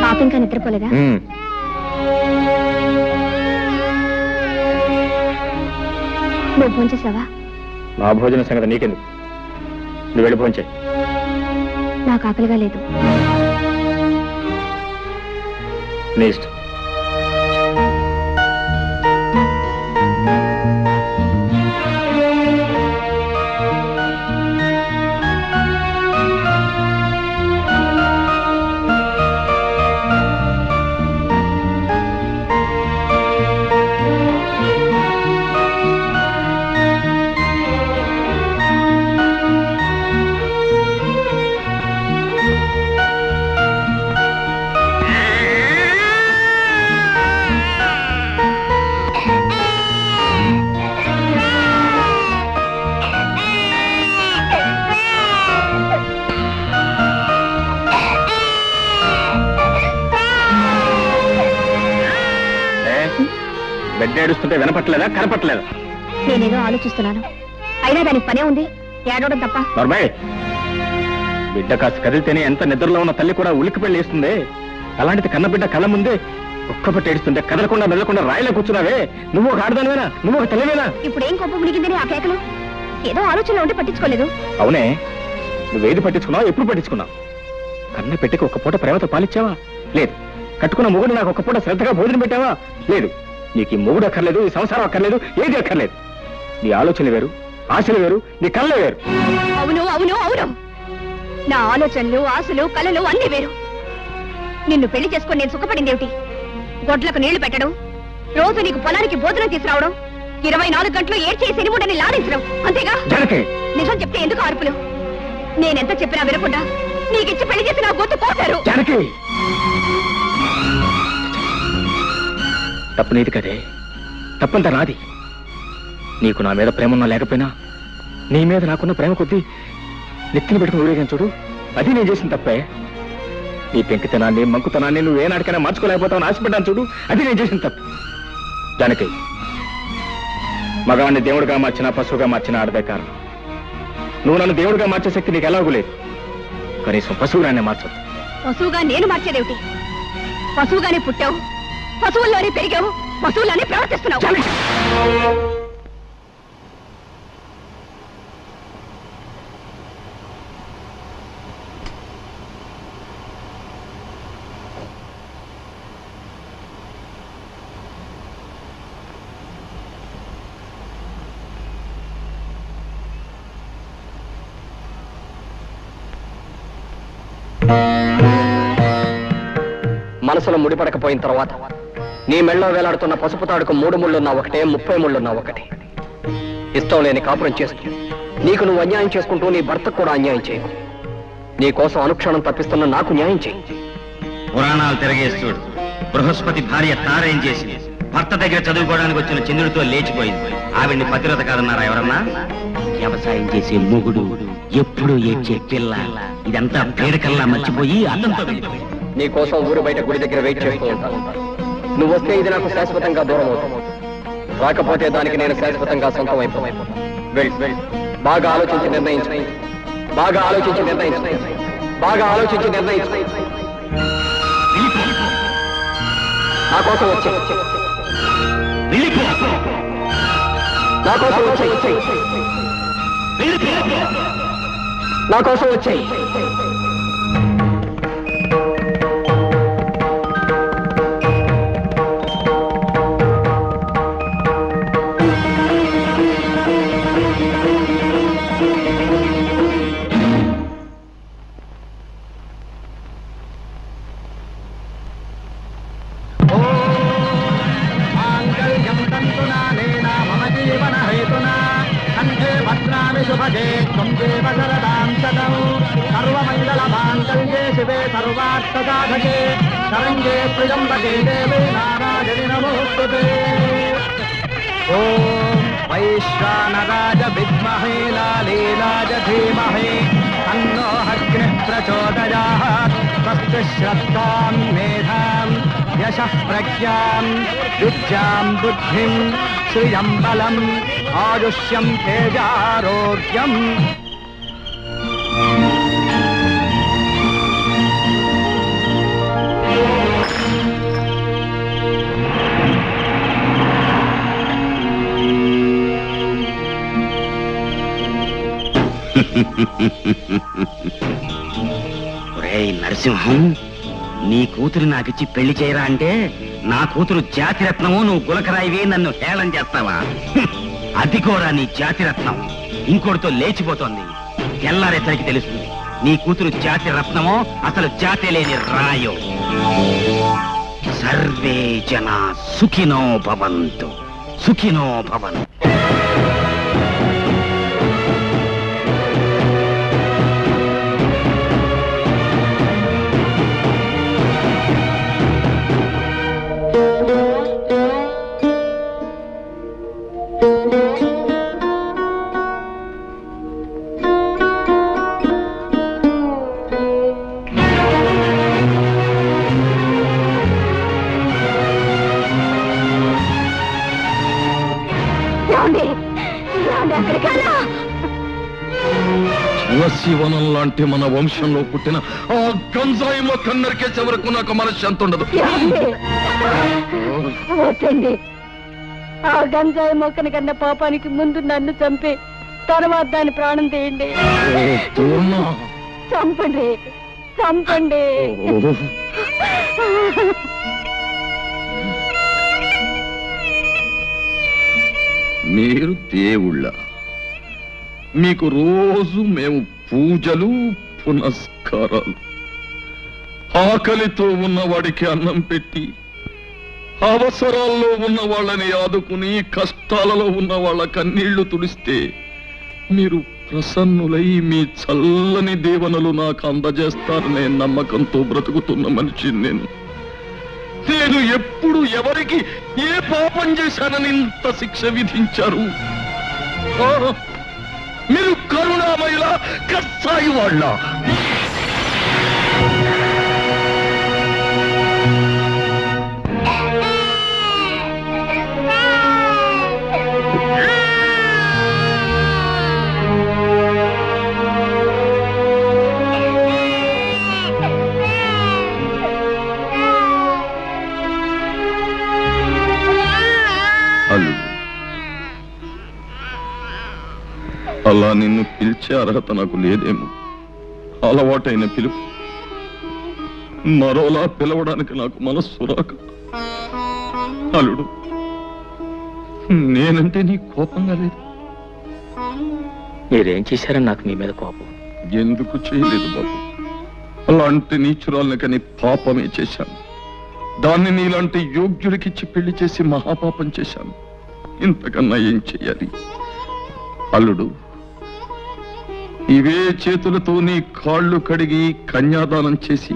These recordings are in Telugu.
పాప ఇంకా నిద్రపోలేదా? నువ్వు ఫోన్ చేసావా? నా భోజన సంగతి నీకెందుకు, నువ్వు వెళ్ళి ఫోన్ చేయి. నాకు ఆకలిగా లేదు. నీ ఇష్టం. బిడ్డ ఏడుస్తుంటే వినపట్లేదా, కనపట్లేదా? నేనేదో ఆలోచిస్తున్నాను, అయినా దానికి పనే ఉంది ఏడవడం తప్ప. నర్మయ్, బిడ్డ కాస్త కదిలితేనే ఎంత నిద్రలో ఉన్న తల్లి కూడా ఉలిక్కి పెళ్లి వేస్తుంది. అలాంటిది కన్న బిడ్డ కళ్ళ ముందే ఒక్కపట్టి ఏడుస్తుంటే కదలకుండా మెదలకుండా రాయిలా కూర్చున్నావే. నువ్వు ఒక ఆడదానివేనా? నువ్వు ఒక తల్లివేనా? ఇప్పుడు ఏం కోపం మునిగిందని ఆ కేకలు? ఏదో ఆలోచనలో ఉంటే పట్టించుకోలేదు. అవునే, నువ్వేది పట్టించుకున్నావు, ఎప్పుడు పట్టించుకున్నావు? కన్న పెట్టికి ఒక్క పూట ప్రేమతో పాలిచ్చావా? లేదు. కట్టుకున్న మొగుడు నాకు ఒక్క పూట శ్రద్ధగా భోజనం పెట్టావా? లేదు. నీకు ఈ మొగుడు అక్కర్లేదు, ఈ సంసారం అక్కర్లేదు, ఏది అక్కర్లేదు. నీ ఆలోచనలు వేరు, ఆశలు వేరు, నీ కళ్ళే వేరు. అవును అవును అవును, నా ఆలోచనలు, ఆశలు, కళలు అన్నీ వేరు. నిన్ను పెళ్లి చేసుకుని నేను సుఖపడిందేమిటి? గొడ్లకు నీళ్లు పెట్టడం, రోజు నీకు పొలానికి భోజనం తీసుకురావడం, 24 గంటలు ఏడ్చేసి ఎనిముడని లాడించడం, అంతేగా? నిజం చెప్తే ఎందుకు అరుపులు? నేనెంత చెప్పినా వినకుండా నీకిచ్చి పెళ్లి చేసి నా గొంతు కోసారు. తప్పు నీది కదే, తప్పంతా నాది. నీకు నా మీద ప్రేమ ఉన్నా లేకపోయినా నీ మీద నాకున్న ప్రేమ కొద్దీ నెత్తిని పెట్టుకుని ఊరేగాను చూడు, అది నేను చేసిన తప్పే. నీ పెంకితనాన్ని, మంకుతనాన్ని నువ్వు ఏనాటికైనా మార్చుకోలేకపోతావు ఆశపడ్డాను చూడు, అది నేను చేసిన తప్పు. దానికి మగవాడిని దేవుడిగా మార్చినా పశువుగా మార్చినా ఆడదే కారణం. నువ్వు నన్ను దేవుడిగా మార్చే శక్తి నీకు ఎలాగూ లేదు, కనీసం పశువుగానే మార్చదు. పశువుగా నేను మార్చేదేమిటి? పశువుగానే పుట్టావు, పశువుల్లోనే పెరిగావు, పశువుల్లోనే ప్రవర్తిస్తున్నావు. మనసులో ముడిపడకపోయిన తర్వాత నీ మెళ్ళో వేలాడుతున్న పసుపు తాడుకు 3 ముళ్ళున్నా ఒకటే, 30 ముళ్ళున్నా ఒకటే. ఇష్టం లేని కాపురం చేస్తూ నీకు నువ్వు అన్యాయం చేసుకుంటూ నీ భర్తకు కూడా అన్యాయం చేయవు. నీ కోసం అనుక్షణం తప్పిస్తున్న నాకు న్యాయం చేయి. పురాణాలు తిరగేస్తుడు బృహస్పతి భార్య తారేం చేసి భర్త దగ్గర చదువుకోవడానికి వచ్చిన చంద్రుడితో లేచిపోయింది. ఆవిడ్ని పతివ్రత కాదన్నారా ఎవరన్నా? వ్యవసాయం చేసే మొగుడు, ఎప్పుడు ఏడ్చే పిల్ల, ఇదంతా పేడకల్లా మర్చిపోయి అల్లంతో నీ కోసం ఊరు బయట గుడి దగ్గర వెయిట్ చేస్తూ ఉంటాను. నువ్వు వస్తే ఇది నాకు శాశ్వతంగా దూరం అవుతావు, రాకపోతే దానికి నేను శాశ్వతంగా సొంతం అయిపోతాను. వెళ్ళి బాగా ఆలోచించి నిర్ణయించు, బాగా ఆలోచించి నిర్ణయించు, బాగా ఆలోచించి నిర్ణయించు. నా కోసం వచ్చే, నా కోసం వచ్చే, నా కోసం వచ్చే. सर्वमङ्गलमाङ्गल्ये शिवे सर्वार्थसाधके शरण्ये त्र्यम्बके देवे नारायणि नमोस्तुते। ॐ वैश्वानराय विद्महे लालीलाय धीमहि तन्नो अग्निः प्रचोदयात्। स्वस्ति श्रद्धां मेधां यशः प्रज्ञां विद्यां बुद्धिं श्रियं बलम् आयुष्यं तेजारोग्यम्। ఒరేయ్ నరసింహం, నీ కూతురు నాకిచ్చి పెళ్లి చేయరా అంటే నా కూతురు జాతిరత్నము, నువ్వు గులకరాయివే నన్ను హేళన చేస్తావా? అది కూడా నీ జాతిరత్నం ఇంకోటితో లేచిపోతోంది. తెల్లారేసరికి తెలుస్తుంది నీ కూతురు జాతి రత్నమో అసలు జాతి లేని రాయో. సర్వే జన సుఖినో భవంతు, సుఖినో భవంతు. శివశివనం లాంటి మన వంశంలో పుట్టిన ఆ గంజాయి మొక్క నరికేసే వరకు నాకు మనశ్శాంతి ఉండదు. వద్దండి, ఆ గంజాయి మొక్కని కన్నా పాపానికి ముందు నన్ను చంపి తర్వాత దాని ప్రాణం తీయండి. చంపండి, చంపండి. మీరు దేవుళ్ళ, మీకు రోజు మేము పూజలు పునస్కారాలు. ఆకలితో ఉన్నవాడికి అన్నం పెట్టి, అవసరాల్లో ఉన్న వాళ్ళని ఆదుకుని, కష్టాలలో ఉన్న వాళ్ళ కన్నీళ్లు తుడిస్తే మీరు ప్రసన్నులై మీ చల్లని దీవెనలు నాకు అందజేస్తారనే నమ్మకంతో బ్రతుకుతున్న మనిషిని నేను. నేను ఎప్పుడు ఎవరికి ఏ పాపం చేశానని ఇంత శిక్ష విధించారు? మీరు కరుణామయుల కస్సాయి వాళ్ళ. అలా నిన్ను పిలిచే అర్హత నాకు లేదేమో. అలవాటైన పిలుపు మరోలా పిలవడానికి నాకు మనస్సు రాక. అల్లుడు, నేనంటే నీ కోపంగా లేదు. మీరేం చేశారని నాకు మీ మీద కోపం? ఎందుకు చేయలేదు బాబు. అలాంటి నీచురాల్ని కని పాపమే చేశాను. దాన్ని నీలాంటి యోగ్యుడికిచ్చి పెళ్లి చేసి మహాపాపం చేశాను. ఇంతకన్నా ఏం చెయ్యాలి? అల్లుడు, ఇవే చేతులతో నీ కాళ్ళు కడిగి కన్యాదానం చేసి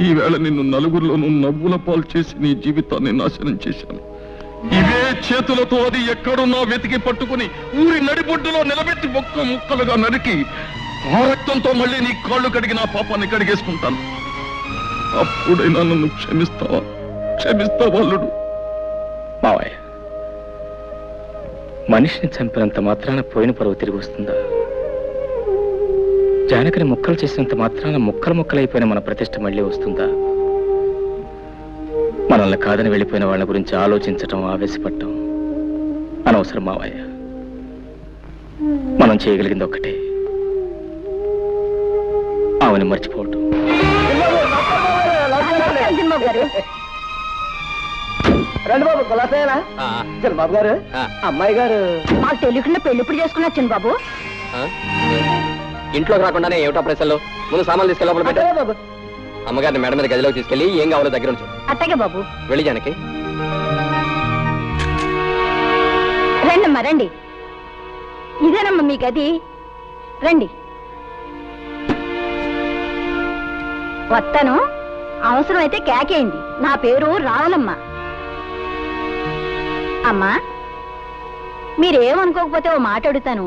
ఈవేళ నిన్ను నలుగురిలోనూ నవ్వుల పాలు చేసి నీ జీవితాన్ని నాశనం చేశాను. ఇవే చేతులతో అది ఎక్కడున్నా వెతికి పట్టుకుని ఊరి నడిబొడ్డులో నిలబెట్టి ఒక్క ముక్కలుగా నరికి ఆ రక్తంతో మళ్ళీ నీ కాళ్ళు కడిగి నా పాపాన్ని కడిగేసుకుంటాను. అప్పుడైనా నన్ను క్షమిస్తావా? క్షమిస్తావా అల్లుడు? మావయ్య, మనిషిని చంపినంత మాత్రాన పోయిన పరువు తిరిగి వస్తుందా? జానకిని ముక్కలు చేసినంత మాత్రాన ముక్కలు ముక్కలైపోయిన మన ప్రతిష్ట మళ్ళీ వస్తుందా? మనల్ని కాదని వెళ్ళిపోయిన వాళ్ళ గురించి ఆలోచించటం, ఆవేశపడటం అనవసరం మావయ్య. మనం చేయగలిగింది ఒక్కటే, ఆమెను మర్చిపోవటం. రండి బాబు, కులాసేనా? చిన్నబాబు గారు, అమ్మాయి గారు మాకు తెలియకుండా పెళ్లి ఇప్పుడు చేసుకున్నా చిన్నబాబు. ఇంట్లోకి రాకుండానే ఏమిటా ప్రశ్నలు? ముందు సామాన్లు తీసుకెళ్ళి లోపల పెట్టారు బాబు. అమ్మగారిని మేడం మీద గదిలోకి తీసుకెళ్ళి ఏం కావాలో దగ్గర ఉంచు. అట్టగే బాబు. వెళ్ళి జానకి. రండమ్మా, రండి. ఇదేనమ్మా మీ గది, రండి. వస్తాను, అవసరమైతే కేకేయండి. నా పేరు రావులమ్మ. అమ్మా, మీరేమనుకోకపోతే ఓ మాట అడుగుతాను.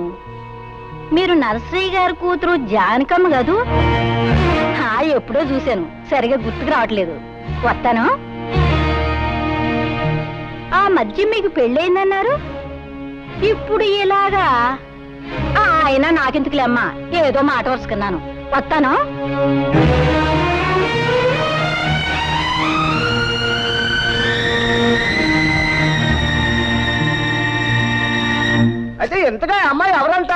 మీరు నర్సరీ గారి కూతురు జానకమ్మ కదూ? ఎప్పుడో చూశాను, సరిగా గుర్తుకు రావట్లేదు. వస్తాను. ఆ మధ్య మీకు పెళ్ళయిందన్నారు, ఇప్పుడు ఇలాగా? అయినా నాకెందుకులే అమ్మా, ఏదో మాట వరుసుకున్నాను. వస్తాను. అయితే ఎంతగా అమ్మాయి ఎవరంట?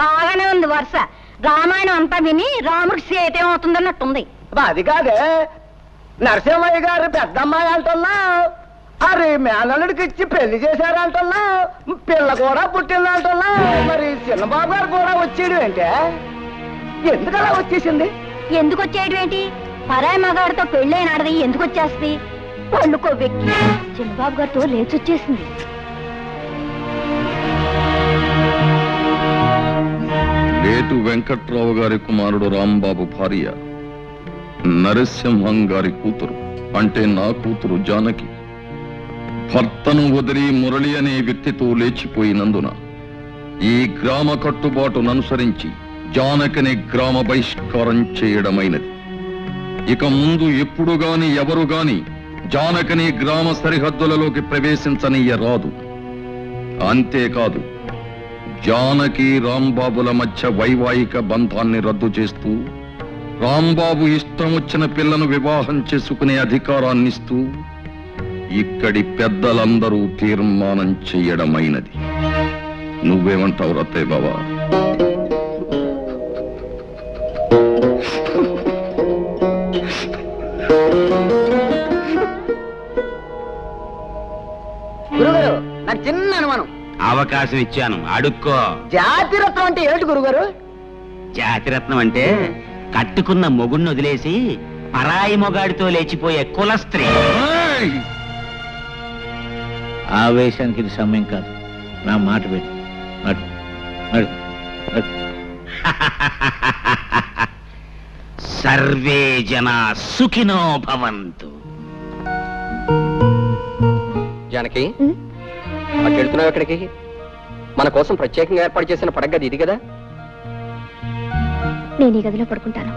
బాగానే ఉంది వరుస. రామాయణం అంతా విని రాముడికి సేతేమవుతుందన్నట్టుంది. అది కాదే, నరసింహయ్య గారు పెద్దమ్మాయి అంటున్నా, అరే మేనల్లుడికి ఇచ్చి పెళ్లి చేశారంటున్నా, పిల్ల కూడా పుట్టిందంటున్నా, మరి చిన్నబాబు గారు కూడా వచ్చేయడం ఏంటే? ఎందుకలా వచ్చేసింది? ఎందుకు వచ్చేయడం ఏంటి? పరాయి మగాడితో పెళ్ళైనాడది ఎందుకు వచ్చేస్తుంది? పళ్ళుకో వ్యక్తి చిన్నబాబు గారితో లేచొచ్చేసింది. లేటు వెంకట్రావు గారి కుమారుడు రాంబాబు భార్య నరసింహం గారి కూతురు, అంటే నా కూతురు జానకి భర్తను వదిలి మురళి అనే వ్యక్తితో లేచిపోయినందున ఈ గ్రామ కట్టుబాటును అనుసరించి జానకిని గ్రామ బహిష్కారం చేయడమైనది. ఇక ముందు ఎప్పుడు గాని ఎవరు గాని జానకిని గ్రామ సరిహద్దులలోకి ప్రవేశించనీయరాదు. అంతేకాదు, జానకి రాంబాబుల మధ్య వైవాహిక బంధాన్ని రద్దు చేస్తూ రాంబాబు ఇష్టం వచ్చిన పిల్లను వివాహం చేసుకునే అధికారాన్నిస్తూ ఇక్కడి పెద్దలందరూ తీర్మానం చెయ్యడమైనది. నువ్వేమంటావు రత్తయ్య బావా? గురుగారు, నాకు చిన్న అనుమానం. అవకాశం ఇచ్చాను, అడుక్కో. జాతిరత్నం అంటే ఏమిటి గురుగారు? జాతిరత్నం అంటే కట్టుకున్న మొగుడిని వదిలేసి పరాయి మొగాడితో లేచిపోయే కుల స్త్రీ. ఆవేశానికి ఇది సమయం కాదు. నా మాట పెట్టు. సర్వే జనా సుఖినో భవంతు. జానకి, అక్కడుతున్నావు ఎక్కడికి? మన కోసం ప్రత్యేకంగా ఏర్పాటు చేసిన పడగది ఇది కదా? నేను ఈ గదిలో పడుకుంటాను.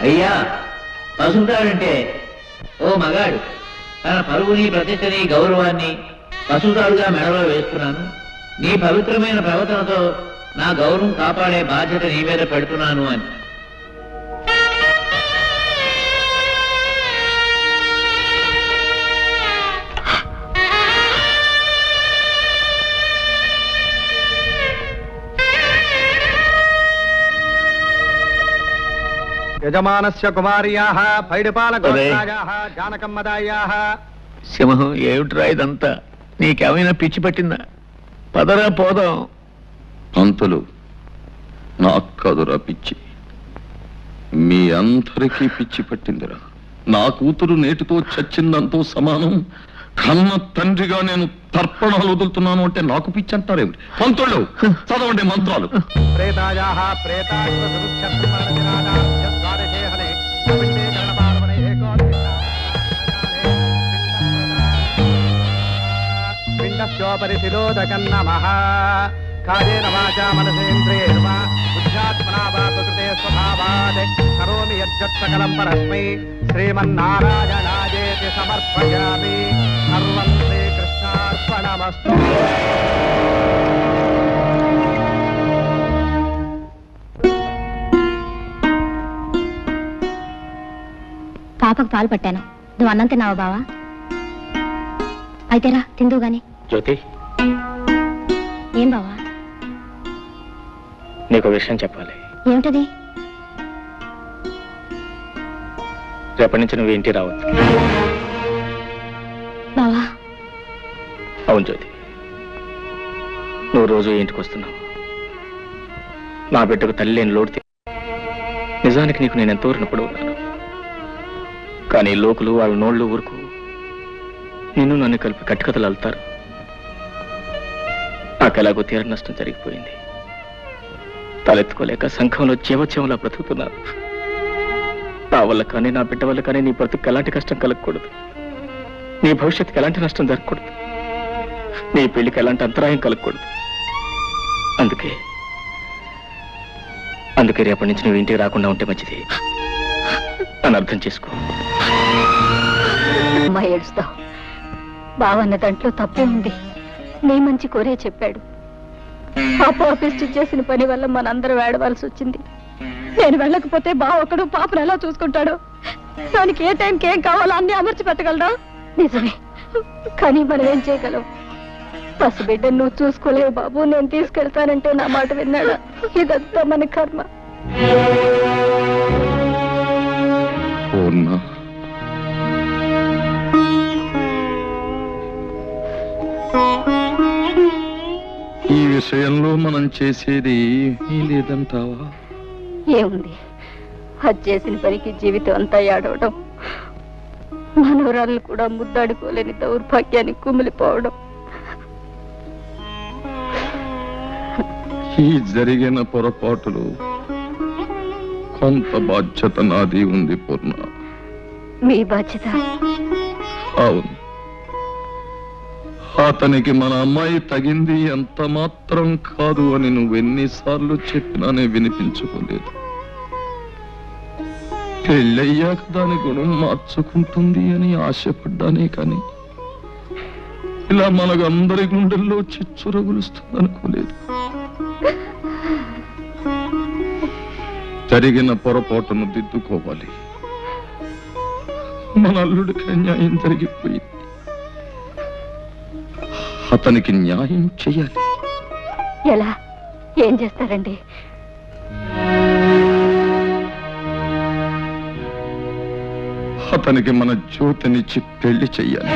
అయ్యా, పసుతాడంటే ఓ మగాడు తన పరువుని, ప్రతిష్టని, గౌరవాన్ని పసుతాడుగా మెడలో వేస్తున్నాను. నీ పవిత్రమైన ప్రవర్తనతో నా గౌరవం కాపాడే బాధ్యత నీ మీద పెడుతున్నాను అని. యజమానస్య కుమార్యాః పైడిపాలగోత్రాయాః జానకమ్మదాయాః. సింహం, ఏమిట్రా ఇదంతా? నీకేమైనా పిచ్చి పట్టిందా? పదరా పోదాం. అంతలు నాకు కాదురా పిచ్చి, మీ అందరికీ పిచ్చి పట్టిందిరా. నా కూతురు నేటితో చచ్చిందంతో సమానం. కన్న తండ్రిగా నేను తర్పణాలు వదులుతున్నాను అంటే నాకు పిచ్చి అంటారేమిటి? పంతుళ్ళు చదవండి మంత్రాలు. ప్రేతాయాః ప్రేతాశ్వరుక్షత్రమానజనాదాస్యద్వాదశేహలే పిండే గణపార్వణే పిండస్యోపరి శిరోదకం నమః. కాయేన వాచా మనసేంద్రియైర్వా బుద్ధ్యాత్మనా వా ప్రకృతే స్వభావాద్ కరోమి యజ్జత్ సకలం పరస్మై శ్రీమన్నారాయణాయేతి సమర్పయామి. సర్వం శ్రీకృష్ణార్పణమస్తు. పాపకు పాలు పట్టాను. నువ్వు అన్నం తిన్నావా బావా? అయితేరా తిందు గాని. జ్యోతి, ఏం బావా? నీకు విషయం చెప్పాలి. ఏమిటది? రేపటి నుంచి నువ్వు ఇంటికి రావచ్చు. బావా? అవును జ్యోతి, నువ్వు రోజు ఇంటికి వస్తున్నావు. నా బిడ్డకు తల్లి లేని లోటు. నిజానికి నీకు నేను ఎంతో రుణపడి ఉన్నాను. కానీ లోకులు వాళ్ళ నోళ్ళు ఊరుకు నిన్ను నన్ను కలిపి కట్టుకథలు అల్లుతారు. నాకు ఎలాగో తీర నష్టం జరిగిపోయింది. తలెత్తుకోలేక సంఘంలో జీవోత్సవంలా బ్రతుకుతున్నాను. నా వల్ల కానీ నా బిడ్డ వల్ల కానీ నీ బ్రతుకు ఎలాంటి కష్టం కలగకూడదు. నీ భవిష్యత్తుకి ఎలాంటి నష్టం జరగకూడదు, నీ పెళ్లికి ఎలాంటి అంతరాయం కలగకూడదు. అందుకే రేపటి నుంచి నువ్వు ఇంటికి రాకుండా ఉంటే మంచిది అని అర్థం చేసుకో. అమ్మా ఏడుస్తావు, బావన్న దాంట్లో తప్పే ఉంది. నీ మంచి కోరే చెప్పాడు. పాపిస్ట్ చేసిన పని వల్ల మనందరూ వేడవలసి వచ్చింది. నేను వెళ్ళకపోతే బావ ఒకడు పాపను ఎలా చూసుకుంటాడు? దానికి ఏ టైంకి ఏం కావాలో అన్ని అమర్చి పెట్టగలరా? నిజమే, కానీ మనం ఏం చేయగలం? పసిబిడ్డ నువ్వు చూసుకోలేవు బాబు, నేను తీసుకెళ్తానంటే నా మాట విన్నాడా? ఇదంతా మన కర్మ. ఈ విషయంలో మనం చేసేది లేదంటావా? ఏముంది, అది చేసిన పనికి జీవితం అంతా ఏడవడం, మనవరాళ్ళు కూడా ముద్దాడుకోలేని దౌర్భాగ్యానికి కుమిలిపోవడం. ఈ జరిగిన పొరపాటులు కొంత బాధ్యత నాది ఉంది పూర్ణ. మీ బాధ్యత? అవును, అతనికి మన అమ్మాయి తగింది ఎంత మాత్రం కాదు అని నువ్వెన్నిసార్లు చెప్పినానే వినిపించుకోలేదు. పెళ్ళయ్యాక దాని గుణం మార్చుకుంటుంది అని ఆశపడ్డానే కాని ఇలా మనకందరి గుండెల్లో చిచ్చు రగులుస్తుంది అనుకోలేదు. జరిగిన పొరపాటును దిద్దుకోవాలి. మన అల్లుడికి న్యాయం జరిగిపోయింది, అతనికి న్యాయం చెయ్యాలి. ఎలా, ఏం చేస్తారండి? అతనికి మన జ్యోతినిచ్చి పెళ్లి చెయ్యాలి.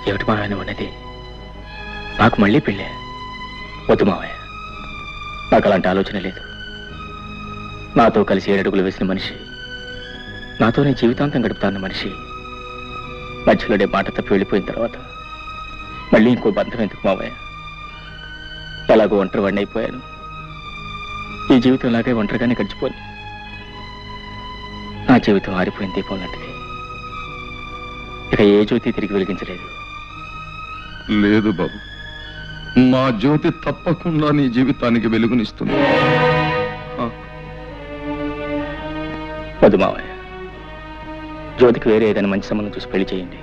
ఏమిటి మావయ్య ఉన్నది? నాకు మళ్ళీ పెళ్ళే? వద్దు మావయ్య, నాకు అలాంటి ఆలోచన లేదు. నాతో కలిసి 7 అడుగులు వేసిన మనిషి, నాతోనే జీవితాంతం గడుపుతాన్న మనిషి మధ్యలోనే మాట తప్పి వెళ్ళిపోయిన తర్వాత మళ్ళీ ఇంకో బంధం ఎందుకు మావయ్య? ఎలాగో ఒంటరి వాడిని అయిపోయాను. ఈ జీవితం లాగే ఒంటరిగానే గడిచిపోయి నా జీవితం ఆరిపోయిన దీపం లాంటిది. ఇక ఏ జ్యోతి తిరిగి వెలిగించలేదు. లేదు బాబు, మా జ్యోతి తప్పకుండా నీ జీవితానికి వెలుగునిస్తుంది. వద్దు మావయ్య, జ్యోతికి వేరే ఏదైనా మంచి సంబంధం చూసి పెళ్లి చేయండి.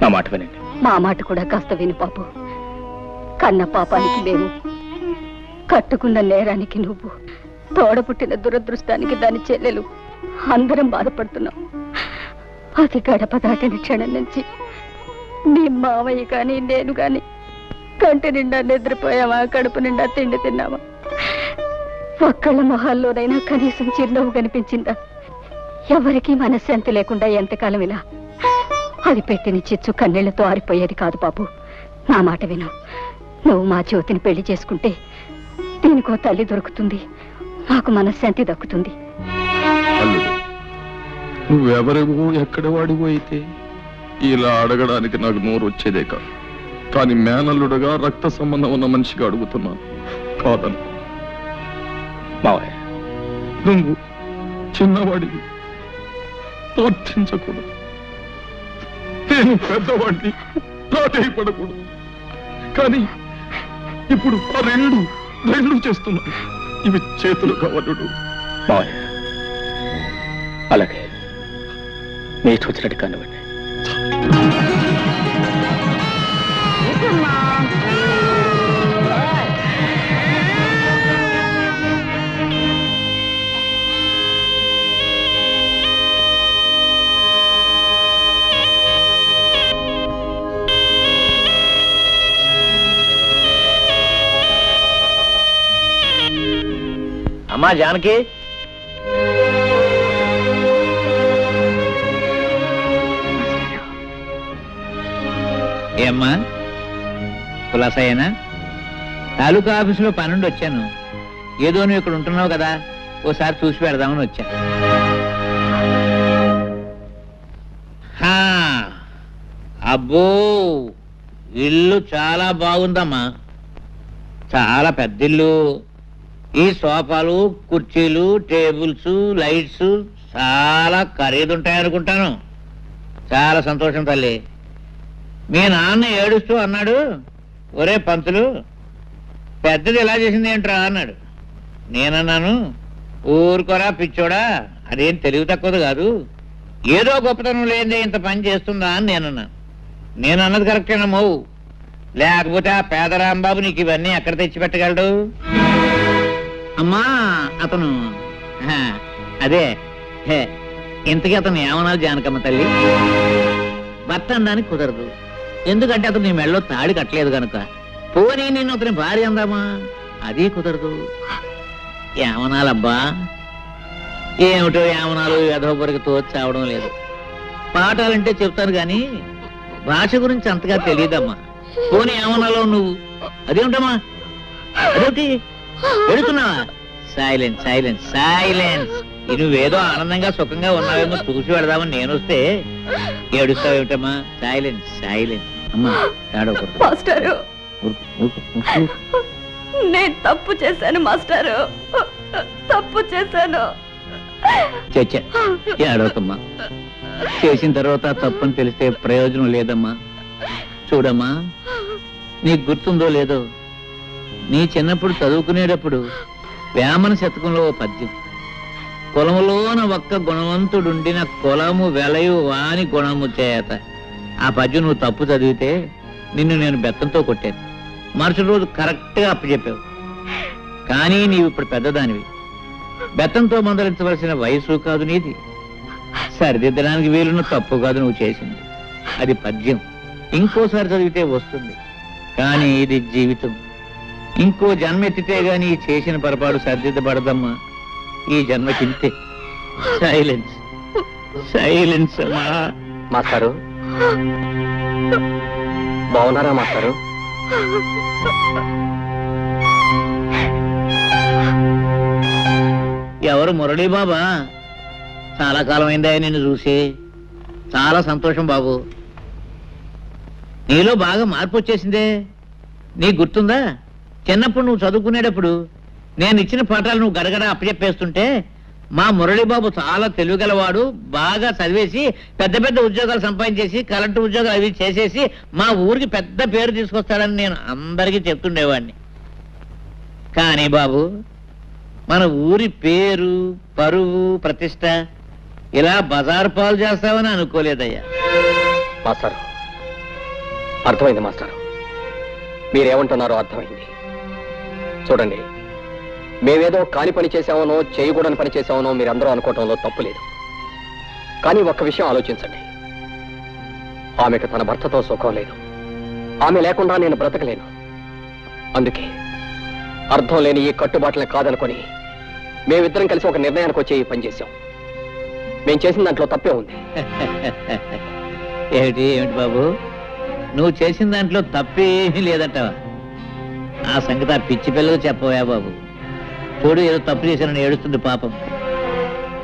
నా మాట వినండి. మా మాట కూడా కాస్త విను పాపు. కన్న పాపానికి మేము, కట్టుకున్న నేరానికి నువ్వు, తోడపుట్టిన దురదృష్టానికి దాని చెల్లెలు అందరం బాధపడుతున్నాం. అది గడప దాటిన క్షణం నుంచి నీ మావయ్య కానీ నేను కానీ కంటి నిండా నిద్రపోయావా, కడుపు నిండా తిండి తిన్నావా? ఒక్కళ్ళ మొహాల్లోనైనా కనీసం చిరునవ్వు కనిపించిందా? ఎవరికీ మనశ్శాంతి లేకుండా ఎంతకాలం ఇలా? అది పెట్టిన చిచ్చు కన్నీళ్లతో ఆరిపోయేది కాదు బాబు. నా మాట విను. నువ్వు మా జ్యోతిని పెళ్లి చేసుకుంటే దీనికో తల్లి దొరుకుతుంది, మాకు మనశ్శాంతి దక్కుతుంది. అల్లుడు, నువ్వెవరివో ఎక్కడ వాడివో అయితే ఇలా అడగడానికి నాకు నోరు వచ్చేదే కాదు. కానీ మేనల్లుడుగా రక్త సంబంధం ఉన్న మనిషిగా అడుగుతున్నాను. కాదను మావయ్య, నువ్వు చిన్నవాడివి, ప్రార్థించకూడదు. నేను పెద్దవాడిని, ప్రాధేయపడకూడదు. కానీ ఇప్పుడు ఆ రెండు చేస్తున్నాను. ఇవి చేతులు కావలుడు. మావయ్య, అలాగే మీ ఇష్టం వచ్చినట్టు కానివ్వండి. అమ్మా జానకి, ఏమ్మా కులాసయ్యనా? తాలూకా ఆఫీసులో పనుండి వచ్చాను. ఏదో నువ్వు ఇక్కడ ఉంటున్నావు కదా, ఓసారి చూసి పెడదామని వచ్చా. అబ్బో, ఇల్లు చాలా బాగుందమ్మా, చాలా పెద్ద ఇల్లు. ఈ సోఫాలు, కుర్చీలు, టేబుల్స్, లైట్స్, చాలా ఖరీదుంటాయనుకుంటాను. చాలా సంతోషం తల్లి. మీ నాన్న ఏడుస్తూ అన్నాడు, ఒరే పంతులు, పెద్దది ఎలా చేసింది ఏంట్రా అన్నాడు. నేనన్నాను, ఊరుకోరా పిచ్చోడా, అదేం తెలివి తక్కువది కాదు, ఏదో గొప్పతనం లేదే ఇంత పని చేస్తుందా అని నేనన్నాను. నేనన్నది కరెక్టేనమ్మో, లేకపోతే ఆ పేదరాంబాబు నీకు ఇవన్నీ ఎక్కడ తెచ్చిపెట్టగలడు? అమ్మా అతను అదే ఇంతకీ అతను ఏమన్నా జానకమ్మ తల్లి? భర్త అనడానికి కుదరదు, ఎందుకంటే అతను నీ మెళ్ళలో తాడి కట్టలేదు కనుక. పోనీ నేను అతని భార్య అందామా, అది కుదరదు. ఏమనాలబ్బా? ఏమిటో ఏమనాలు యథోపరికి తోచావడం లేదు. పాఠాలంటే చెప్తాను గాని భాష గురించి అంతగా తెలియదమ్మా. పోనీ ఏమనాలో నువ్వు? అదేమిటమ్మా, అదేమిటి ఎడుతున్నావా? Silence silence silence. నువ్వేదో ఆనందంగా సుఖంగా ఉన్నావేమో చూసి పెడదామని నేను వస్తే ఏడుస్తావేమిటమ్మా? Silence silence. అమ్మా ఏడవకూడదు. మాస్టారు, నేను తప్పు చేశాను మాస్టారు, తప్పు చేశాను. చచ్చా ఏడవకమ్మా. చేసిన తర్వాత తప్పని తెలిస్తే ప్రయోజనం లేదమ్మా. చూడమ్మా, నీకు గుర్తుందో లేదో, నీ చిన్నప్పుడు చదువుకునేటప్పుడు వేమన శతకంలో ఓ పద్యం, కులములోన ఒక్క గుణవంతుడుండిన కులము వెలయు వాని గుణము చేత. ఆ పద్యం నువ్వు తప్పు చదివితే నిన్ను నేను బెత్తంతో కొట్టాను. మరుసటి రోజు కరెక్ట్గా అప్పచెప్పావు. కానీ నీవు ఇప్పుడు పెద్దదానివి, బెత్తంతో మందలించవలసిన వయసు కాదు నీది. సరిదిద్దడానికి వీలున్న తప్పు కాదు నువ్వు చేసింది. అది పద్యం, ఇంకోసారి చదివితే వస్తుంది. కానీ ఇది జీవితం. ఇంకో జన్మ ఎత్తితే గాని చేసిన పొరపాటు సరిదిద్దబడదమ్మా. ఈ జన్మకింతే. సైలెన్స్ సైలెన్స్ అమ్మా. మాస్టారు బాగున్నారా మాస్టారు? ఎవరు? మురళీ బాబా? చాలా కాలం అయిందా నిన్ను చూసి. చాలా సంతోషం బాబు. నీలో బాగా మార్పు వచ్చేసిందే. నీకు గుర్తుందా, చిన్నప్పుడు నువ్వు చదువుకునేటప్పుడు నేను ఇచ్చిన పాఠాలు నువ్వు గడగడ అప్పచెప్పేస్తుంటే మా మురళీబాబు చాలా తెలివిగలవాడు, బాగా చదివేసి పెద్ద పెద్ద ఉద్యోగాలు సంపాదించేసి కరెంటు ఉద్యోగాలు అవి చేసేసి మా ఊరికి పెద్ద పేరు తీసుకొస్తాడని నేను అందరికీ చెప్తుండేవాడిని. కానీ బాబు, మన ఊరి పేరు, పరువు, ప్రతిష్ట ఇలా బజారు పాలు చేస్తావని అనుకోలేదయ్యా. మాస్టారు అర్థమైంది మాస్టారు, మీరేమంటున్నారో అర్థమైంది. చూడండి, మేమేదో కాని పని చేశామనో చేయకూడని పని చేశామనో మీరందరూ అనుకోవటంలో తప్పు లేదు. కానీ ఒక్క విషయం ఆలోచించండి, ఆమెకు తన భర్తతో సుఖం లేదు. ఆమె లేకుండా నేను బ్రతకలేను. అందుకే అర్థం లేని ఈ కట్టుబాట్లని కాదనుకొని మేమిద్దరం కలిసి ఒక నిర్ణయానికి వచ్చి ఈ పని చేశాం. మేం చేసిన దాంట్లో తప్పే ఉంది. ఏమిటి ఏమిటి బాబు, నువ్వు చేసిన దాంట్లో తప్పేమీ లేదంటావా? ఆ సంగతి ఆ పిచ్చి పిల్లలు చెప్పవా బాబు? చూడు, ఏదో తప్పు చేశానని ఏడుస్తుంది పాపం.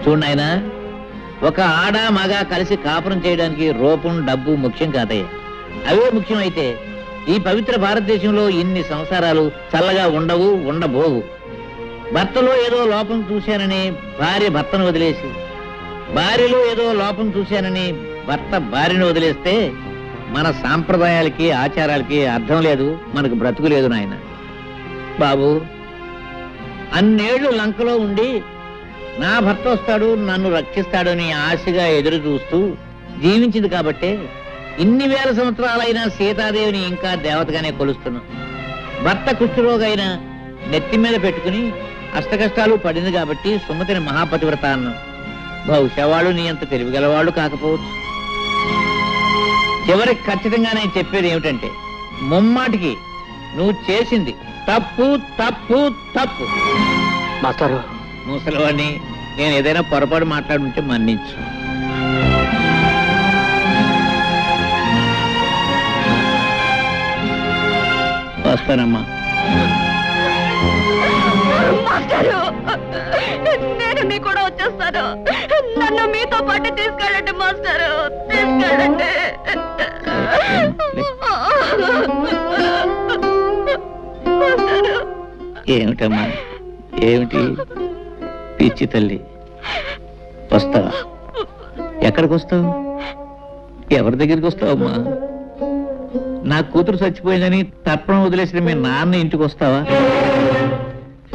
చూడు నాయనా, ఒక ఆడ మగ కలిసి కాపురం చేయడానికి రూపం, డబ్బు ముఖ్యం కాదయ్యా. అవే ముఖ్యం అయితే ఈ పవిత్ర భారతదేశంలో ఇన్ని సంసారాలు చల్లగా ఉండవు, ఉండబోవు. భర్తలో ఏదో లోపం చూశానని భార్య భర్తను వదిలేసి, భార్యలో ఏదో లోపం చూశానని భర్త భార్యను వదిలేస్తే మన సాంప్రదాయాలకి ఆచారాలకి అర్థం లేదు, మనకు బ్రతుకు లేదు నాయన. బాబు, అన్నేళ్లు లంకలో ఉండి నా భర్త వస్తాడు, నన్ను రక్షిస్తాడని ఆశగా ఎదురు చూస్తూ జీవించింది కాబట్టే ఇన్ని వేల సంవత్సరాలైనా సీతాదేవిని ఇంకా దేవతగానే కొలుస్తున్నాం. భర్త కుష్ఠరోగైనా నెత్తి మీద పెట్టుకుని అష్టకష్టాలు పడింది కాబట్టి సుమతిని మహాపతివ్రత అన్నాం. బహుశా వాళ్ళు నీ అంత తెలివిగలవాళ్ళు కాకపోవచ్చు. చివరికి ఖచ్చితంగా నేను చెప్పేది ఏమిటంటే, ముమ్మాటికి నువ్వు చేసింది తప్పు తప్పు తప్పు. మాస్టారు, ముసలివాడిని, నేను ఏదైనా పొరపాటు మాట్లాడుంటే మన్నించు. వస్తానమ్మా. మాస్టారు, నేను మీ కూడా వచ్చేస్తాను. నన్ను మీతో పాటు తీసుకెళ్ళండి మాస్టారు, తీసుకెళ్ళండి. ఏమిటమ్మా, ఏమిటి పిచ్చి తల్లి? వస్తావా? ఎక్కడికి వస్తావు? ఎవరి దగ్గరికి వస్తావు అమ్మా? నా కూతురు చచ్చిపోయిందని తర్పణం వదిలేసిన మీ నాన్న ఇంటికి వస్తావా?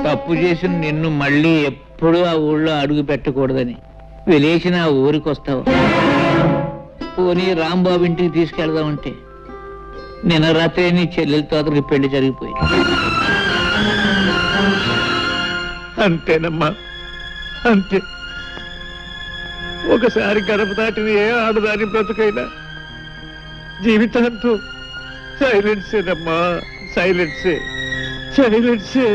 తప్పు చేసిన నిన్ను మళ్ళీ ఎప్పుడూ ఆ ఊళ్ళో అడుగు పెట్టకూడదని వెలేసిన ఆ ఊరికి వస్తావా? పోనీ రాంబాబు ఇంటికి తీసుకెళ్దామంటే నిన్న రాత్రి నీ చెల్లెలతో అతనికి పెళ్లి జరిగిపోయి. అంతేనమ్మా, అంతే. ఒకసారి గడప దాటిన ఏ ఆడదాని బ్రతుకైనా జీవితాంతో సైలెన్సేనమ్మా, సైలెన్సే, సైలెన్సే.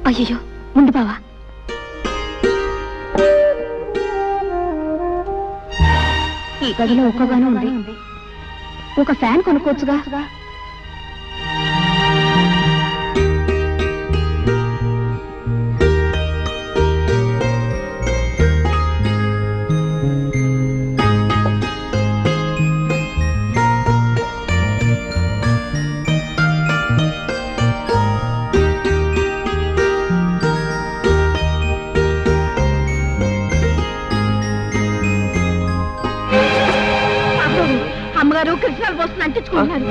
అయ్యో ముందు బావా, ఈ గదిలో ఒక్కగానే ఉంది. ఒక ఫ్యాన్ కొనుక్కోవచ్చుగా. అమ్మగారు కృష్ణాలు పోస్తున్న అంటించుకుంటున్నారు.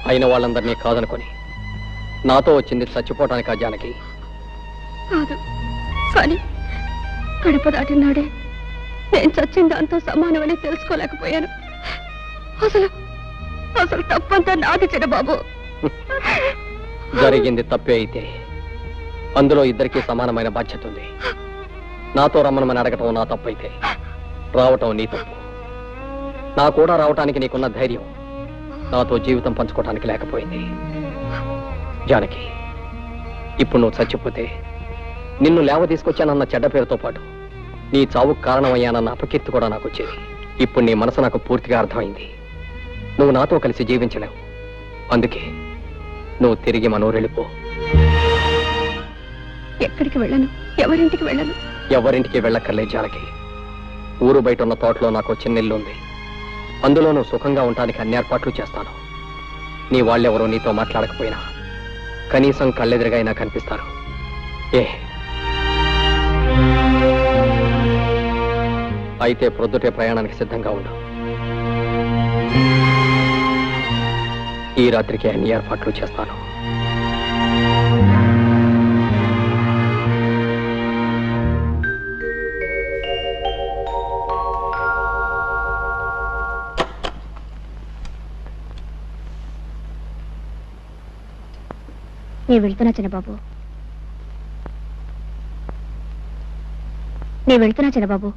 అయిన వాళ్ళందరినీ కాదనుకొని నాతో వచ్చింది చచ్చిపోవటానికి ఆ జానకి కాదు. కానీ కడుపు దాటినాడే నేను చచ్చిన దాంతో సమానమని తెలుసుకోలేకపోయాను. అసలు అసలు తప్పంతా నాది చిన్నబాబు. జరిగింది తప్పే అయితే అందులో ఇద్దరికీ సమానమైన బాధ్యత ఉంది. నాతో రమ్మనమని అడగటం నా తప్పైతే రావటం నీ తప్పు. నా కూడా రావటానికి నీకున్న ధైర్యం నాతో జీవితం పంచుకోవటానికి లేకపోయింది. జానకి, ఇప్పుడు నువ్వు చచ్చిపోతే నిన్ను లేవ తీసుకొచ్చానన్న చెడ్డ పేరుతో పాటు నీ చావుకు కారణమయ్యానన్న అపకీర్తి కూడా నాకు వచ్చేది. ఇప్పుడు నీ మనసు నాకు పూర్తిగా అర్థమైంది. నువ్వు నాతో కలిసి జీవించలేవు. అందుకే నువ్వు తిరిగి మనూరెళ్ళిపో. ఎక్కడికి వెళ్ళను, ఎవరింటికి వెళ్ళను. ఎవరింటికి వెళ్ళక్కర్లే జానకి. ఊరు బయట ఉన్న తోటలో నాకు చిన్న ఇల్లు ఉంది. అందులో నువ్వు సుఖంగా ఉండటానికి అన్ని ఏర్పాట్లు చేస్తాను. నీ వాళ్ళెవరో నీతో మాట్లాడకపోయినా కనీసం కళ్ళెదురుగా అయినా కనిపిస్తారు. అయితే ప్రొద్దుటే ప్రయాణానికి సిద్ధంగా ఉండు. ఈ రాత్రికి అన్ని ఏర్పాట్లు చేస్తాను. నేను వెళ్తున్నా చిన్నబాబు, నేను వెళ్తున్నా చిన్నబాబు.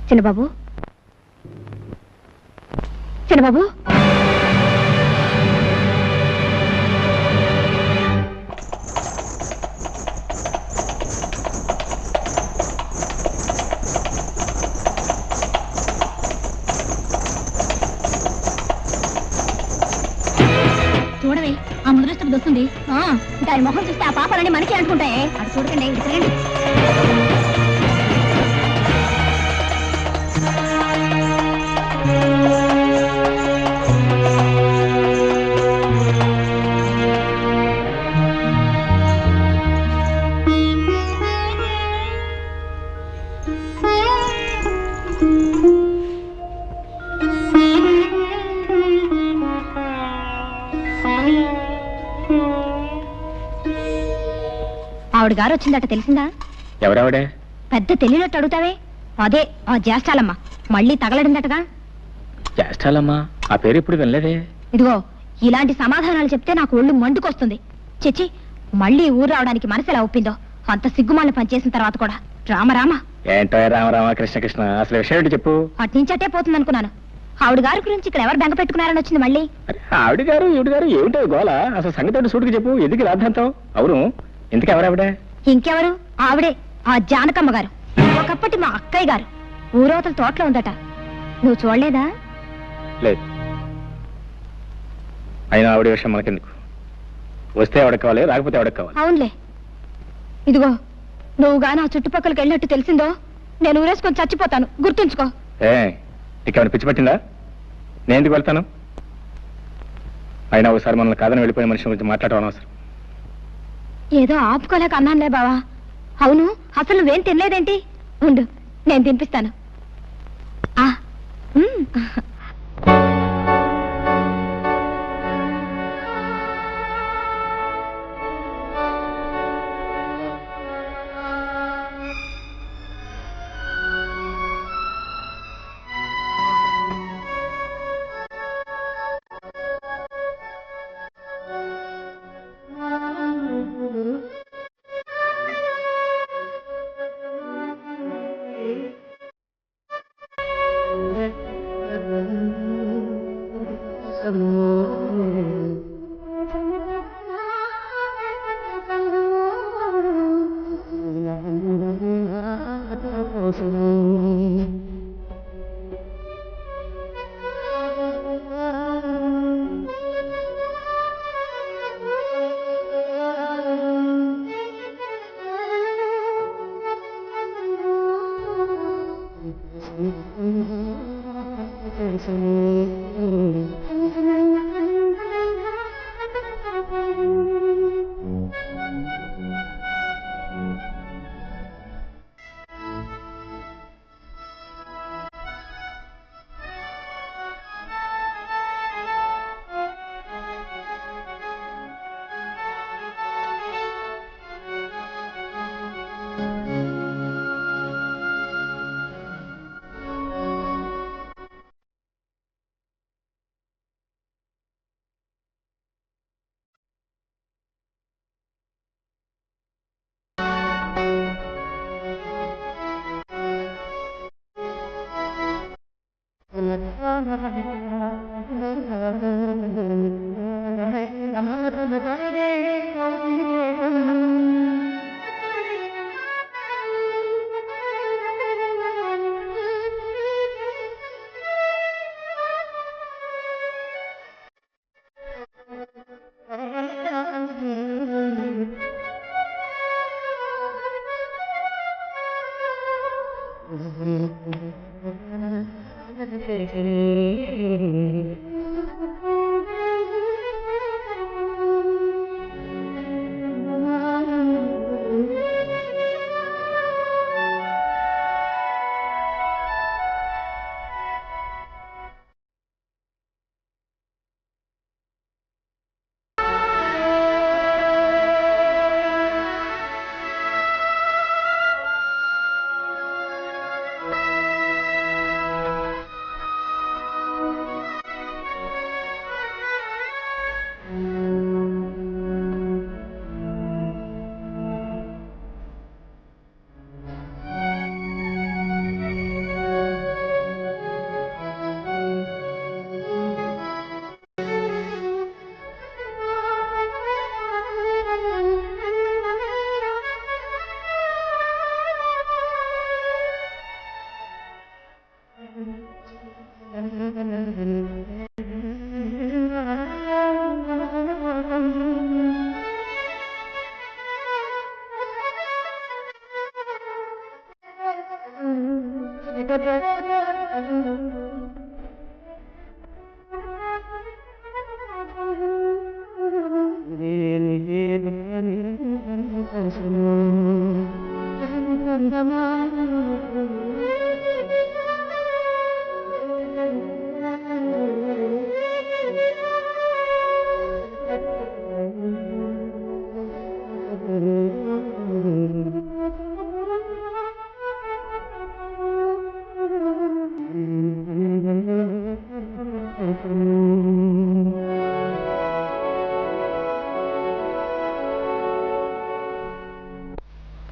చిన్నబాబు, చిన్నబాబు, చూడవే ఆ ముద్రష్టం వస్తుంది. దాని మొహం చూస్తే ఆ పాపాలన్నీ మనకి అంటుకుంటాయి. అటు చూడకండి, ఇటు తిరగండి. ఆవిడ గారు వచ్చిందట తెలిసిందా? ఎవరావిడే? పెద్ద తెలియనట్టు అడుగుతావే, అదే ఆ జ్యేష్ఠాలమ్మ. మళ్ళీ తగలడిందటగా. జ్యేష్ఠాలమ్మా? ఆ పేరు ఇప్పుడు వినలేదే. ఇదిగో ఇలాంటి సమాధానాలు చెప్తే నాకు ఒళ్ళు మండుకొస్తుంది. చిచ్చి, మళ్ళీ ఊరు రావడానికి మనసు ఎలా ఒప్పిందో. అంత సిగ్గుమాలను పనిచేసిన తర్వాత కూడా. రామరామ. ఏంటో రామరామ కృష్ణ కృష్ణ, అసలు విషయం ఏంటి చెప్పు. అట్నుంచటే పోతుంది అనుకున్నాను. ఆవిడ గారి గురించి ఇక్కడ ఎవరు బెంగ పెట్టుకున్నారని వచ్చింది మళ్ళీ. ఆవిడ గారు ఈవిడ గారు ఏమిటో గోల, అసలు సంగతి సూటికి చెప్పు. ఎందుకు రాద్దాంతో? అవును, ఇంతకు ఎవరావిడ? ఇంకెవరు? ఆవిడే, ఆ జానకమ్మ గారు. ఒకప్పటి మా అక్కయ్య గారు. ఊరవతల తోటలో ఉందట. నువ్వు చూడలేదా? లేదు. అయినా ఆవిడ విషయం మనకెందుకు? వస్తే ఎవడకు కావాలి, రాకపోతే ఎవడకు కావాలి. అవునులే. ఇదిగో నువ్వు గాని ఆ చుట్టుపక్కలకి వెళ్ళినట్టు తెలిసిందో నేను ఊరేసుకొని చచ్చిపోతాను, గుర్తుంచుకో. నీకేమైనా పిచ్చి పట్టిందా? నేను ఎందుకు వెళ్తాను? అయినా ఒకసారి మనల్ని కాదని వెళ్ళిపోయిన మనిషి గురించి మాట్లాడడం అవసరం. ఏదో ఆపుకోలేక అన్నానులే బావా. అవును, అసలు నువ్వేం తినలేదేంటి? ఉండు, నేను తినిపిస్తాను. ఆ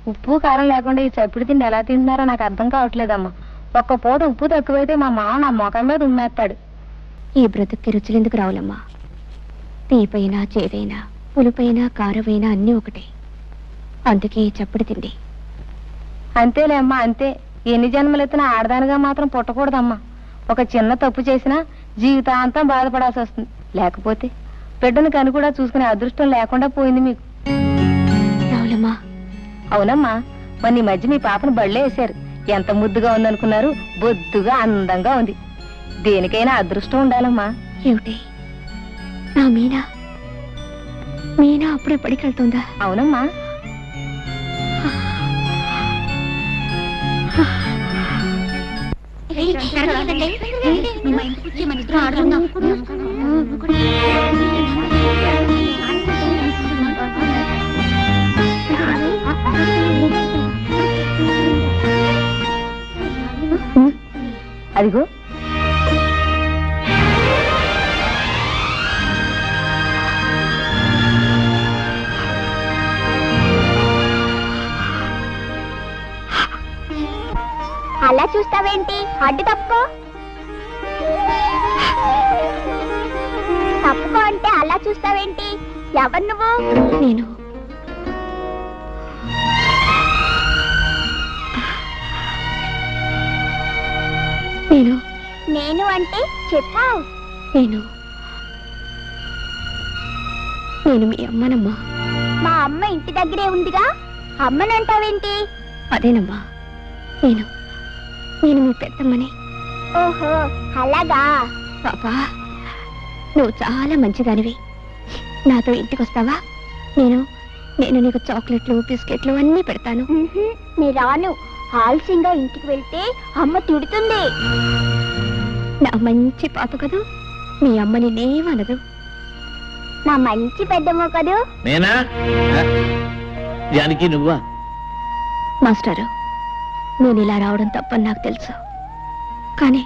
ఉప్పు కారం లేకుండా ఈ చప్పుడు తిండి ఎలా తింటున్నారో నాకు అర్థం కావట్లేదమ్మా. ఒక్క పూట ఉప్పు తక్కువైతే మా మామ నా మొఖం మీద ఉమ్మేస్తాడు. ఈ బ్రతుక్కి రుచులెందుకు రావులమ్మా? తీపైనా చేదైనా పులుపైనా కారమైనా అన్నీ ఒకటే. అందుకే ఈ చప్పుడు తిండి. అంతేలే అమ్మా, అంతే. ఎన్ని జన్మలెత్తినా ఆడదానిగా మాత్రం పుట్టకూడదమ్మా. ఒక చిన్న తప్పు చేసినా జీవితాంతం బాధపడాల్సి వస్తుంది. లేకపోతే బిడ్డను కను కూడా చూసుకునే అదృష్టం లేకుండా పోయింది మీకు. రావులమ్మా. అవునమ్మా, మొన్న ఈ మధ్య మీ పాపను బళ్ళే వేశారు. ఎంత ముద్దుగా ఉందనుకున్నారు? బొద్దుగా అందంగా ఉంది. దేనికైనా అదృష్టం ఉండాలమ్మా. ఏమిటి నా మీనా? మీనా అప్పుడే పడికెళ్తుందా? అవునమ్మా. అదిగో అలా చూస్తావేంటి? అడ్డు తప్పుకో. తప్పుకో అంటే అలా చూస్తావేంటి? ఎవరు నువ్వు? నేను నేను నేను అంటే చెప్పావు. నేను నేను మీ అమ్మనమ్మా. మా అమ్మ ఇంటి దగ్గరే ఉందిగా, అమ్మనంటావేంటి? అదేనమ్మా, నేను నేను మీ పెద్దమ్మని. ఓహో అలాగా. పాపా, నువ్వు చాలా మంచిదానివి. నాతో ఇంటికి వస్తావా? నేను నేను నీకు చాక్లెట్లు బిస్కెట్లు అన్నీ పెడతాను. నేను రాను. ఆలస్యంగా ఇంటికి వెళ్తే అమ్మ తిడుతుంది. నా మంచి పాప కదూ, మీ అమ్మని నేమనదు. నా మంచి పెద్దమ్మ కదూ. నేనా? జానకి నువ్వా? మాస్టారు, నేను ఇలా రావడం తప్పని నాకు తెలుసు. కానీ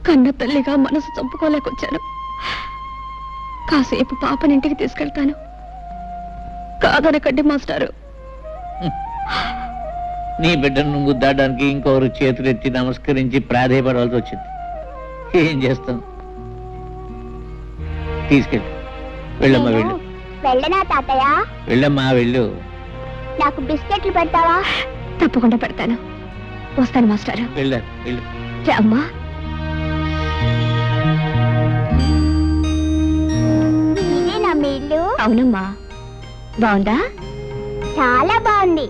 కన్న తల్లిగా మనసు చంపుకోలేకొచ్చాను. కాసేపు పాపనింటికి తీసుకెళ్తాను. కాదనకండి మాస్టారు. నీ బిడ్డను ముద్దాడడానికి ఇంకొకరు చేతులెత్తి నమస్కరించి ప్రాధేయపడవలసి వచ్చింది. ఏం చేస్తాం? తీసుకెళ్ళి వెళ్ళమ్మా, వెళ్ళు. వెళ్ళనా తాతయ్య? వెళ్ళమ్మా, వెళ్ళు. నాకు బిస్కెట్లు పెడతావా? తప్పకుండా పెడతాను. వస్తాను మాస్టారు. వెళ్ళు, వెళ్ళు. అమ్మా, ఇదేనా మీ ఇల్లు? అవునమ్మా. బాగుందా? చాలా బాగుంది.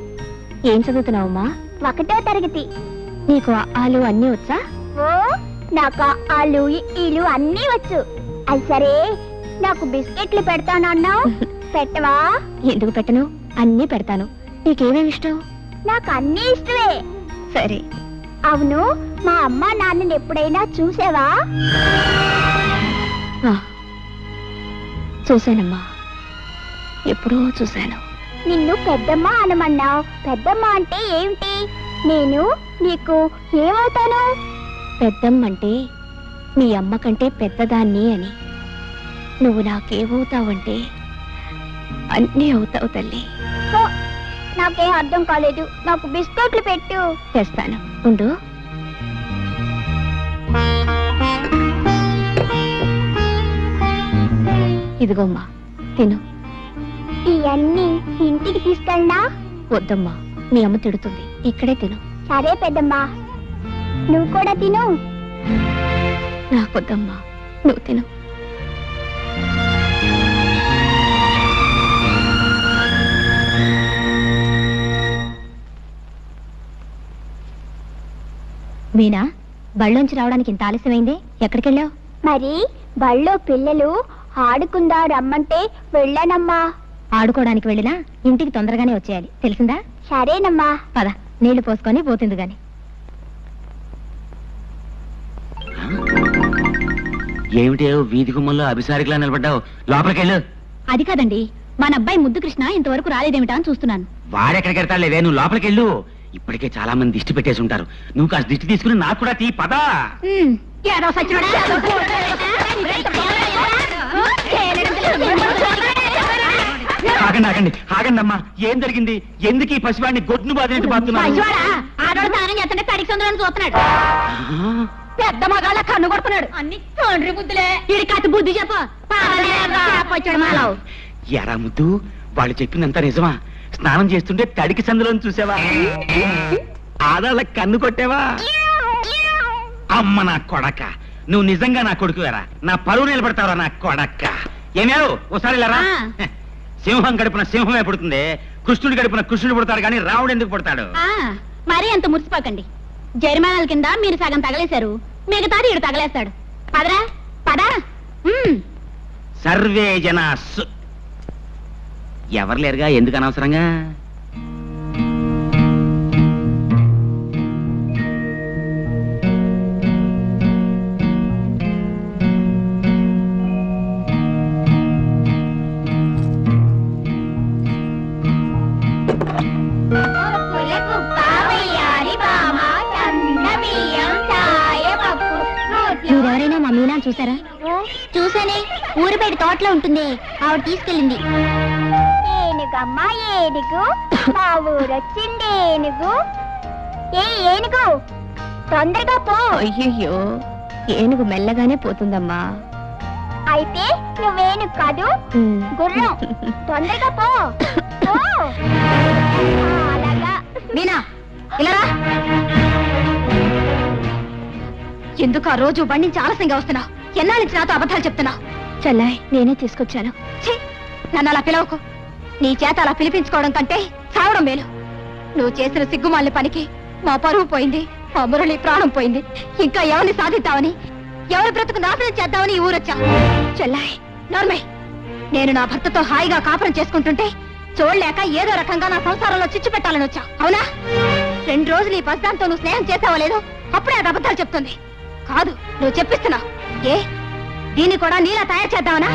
ఏం చదువుతున్నావమ్మా? 1వ తరగతి. నీకు ఆలు అన్నీ వచ్చా? ఓ, నాకు ఆలు ఈలు అన్నీ వచ్చు. అది సరే, నాకు బిస్కెట్లు పెడతానన్నావు, పెట్టవా? ఎందుకు పెట్టను? అన్నీ పెడతాను. నీకేమేమి ఇష్టం? నాకు అన్నీ ఇష్టమే. సరే. అవును, మా అమ్మ నాన్నని ఎప్పుడైనా చూసావా? చూశానమ్మా, ఎప్పుడో చూశాను. నిన్ను పెద్దమ్మ అనమన్నావు. పెద్దమ్మ అంటే ఏమిటి? నేను నీకు ఏమవుతాను? పెద్దమ్మ అంటే మీ అమ్మ కంటే పెద్దదాన్ని అని. నువ్వు నాకేమవుతావంటే అన్నీ అవుతావు తల్లి. నాకేం అర్థం కాలేదు. నాకు బిస్కెట్లు పెట్టు. తెస్తాను, ఉండు. ఇదిగోమ్మా, తిను. ఇవన్నీ ఇంటికి తీసుకెళ్ళనా? వద్దమ్మా, మీ అమ్మ తిడుతుంది. ఇక్కడే తిను. సరే పెద్దమ్మా, నువ్వు కూడా తిను. నాకొద్దమ్మా, నువ్వు తిను. మీనా, బళ్ళోంచి రావడానికి ఇంత ఆలస్యమైంది? ఎక్కడికెళ్ళావు? మరి బళ్ళో పిల్లలు ఆడుకుందా రమ్మంటే వెళ్ళానమ్మా. ఆడుకోవడానికి వెళ్ళినా ఇంటికి తొందరగానే వచ్చేయాలి, తెలిసిందా? సరేనమ్మా. పద, నీళ్లు పోసుకొని పోతుంది గాని. ఏమిటే వీధి గుమ్మంలో అభిసారికలా నిలబడ్డావు? లోపలికెళ్ళు. అది కాదండి, మన అబ్బాయి ముద్దు కృష్ణ ఇంతవరకు రాలేదేమిటా అని చూస్తున్నాను. వాడెక్కడికి వెళ్తాడులేదే, నువ్వు లోపలికెళ్ళు. ఇప్పటికే చాలా మంది దిష్టి పెట్టేసి ఉంటారు. నువ్వు కాస్త దిష్టి తీసుకుని నాకు కూడా తీ. పదా. ఆగండి ఆగండి ఆగండి అమ్మా, ఏం జరిగింది? ఎందుకు ఈ పసివాడిని గొడ్డును బాధినట్టు బాగుతున్నారు? ఆడవాడు దానం చేస్తుంటే తడికి సందులో చూస్తున్నాడు. పెద్ద మగాళ్ళ కన్ను కొడుతున్నాడు. అన్ని తండ్రి బుద్ధులే. ఇది కత్తి బుద్ధి చెప్పు. ఎరా ముద్దు, వాళ్ళు చెప్పిందంతా నిజమా? స్నానం చేస్తుంటే తడికి సందులో చూసావా? ఆడాళ్ళ కన్ను కొట్టావా? అమ్మ నా కొడక, నువ్వు నిజంగా నా కొడుకువేరా? నా పరువు నిలబడతావరా నా కొడక్క? ఏమేవు ఒకసారి లేరా? సింహం గడుపున సింహమే పుడుతుంది, కృష్ణుడు గడుపున కృష్ణుడు పుడతాడు, కానీ రావుడు ఎందుకు పుడతాడు? మరీ అంత మురిసిపోకండి. జరిమానాల కింద మీరు సగం తగలేశారు, మిగతాది ఇడు తగలేస్తాడు. పదరా పదా. సర్వే జనా ఎవరు లేరుగా, ఎందుకు అనవసరంగా? మీరెవరైనా మా మీనా చూసారా? చూసానే, ఊరి బయట తోటలో ఉంటుంది, ఆవిడ తీసుకెళ్ళింది. ఏనుగమ్మా ఏనుగు, మా ఊరొచ్చింది ఏనుగు. ఏనుగు తొందరగా పో. అయ్యయ్యో, ఏనుగు మెల్లగానే పోతుందమ్మా. అయితే నువ్వేనుగు కాదు, గుర్రం. తొందరగా పో. అలాగా. మీనా ఇలా ఎందుకు ఆ రోజు బండి నుంచి ఆలస్యంగా వస్తున్నావు? ఎన్నాళ్ళ నుంచి నాతో అబద్ధాలు చెప్తున్నావు? చెల్లాయ్, నేనే తీసుకొచ్చాను. నన్ను అలా పిలవకు. నీ చేత అలా పిలిపించుకోవడం కంటే చావడం మేలు. నువ్వు చేసిన సిగ్గుమాలిన పనికి మా పరువు పోయింది, మా మురళి ప్రాణం పోయింది. ఇంకా ఎవరిని సాధిద్దామని, ఎవరి బ్రతుకు నాశనం చేద్దామని ఈ ఊరొచ్చా. చెల్లాయ్ నార్మల్, నేను నా భర్తతో హాయిగా కాపురం చేసుకుంటుంటే చూడలేక ఏదో రకంగా నా సంసారంలో చిచ్చు పెట్టాలని వచ్చా, అవునా? 2 రోజులు ఈ బస్దాంతో నువ్వు స్నేహం చేసావో లేదో అప్పుడే అది అబద్ధాలు చెప్తుంది. కాదు, నువ్వు చెప్పిస్తున్నావు. దీన్ని కూడా నీలా తయారు చేద్దామనా?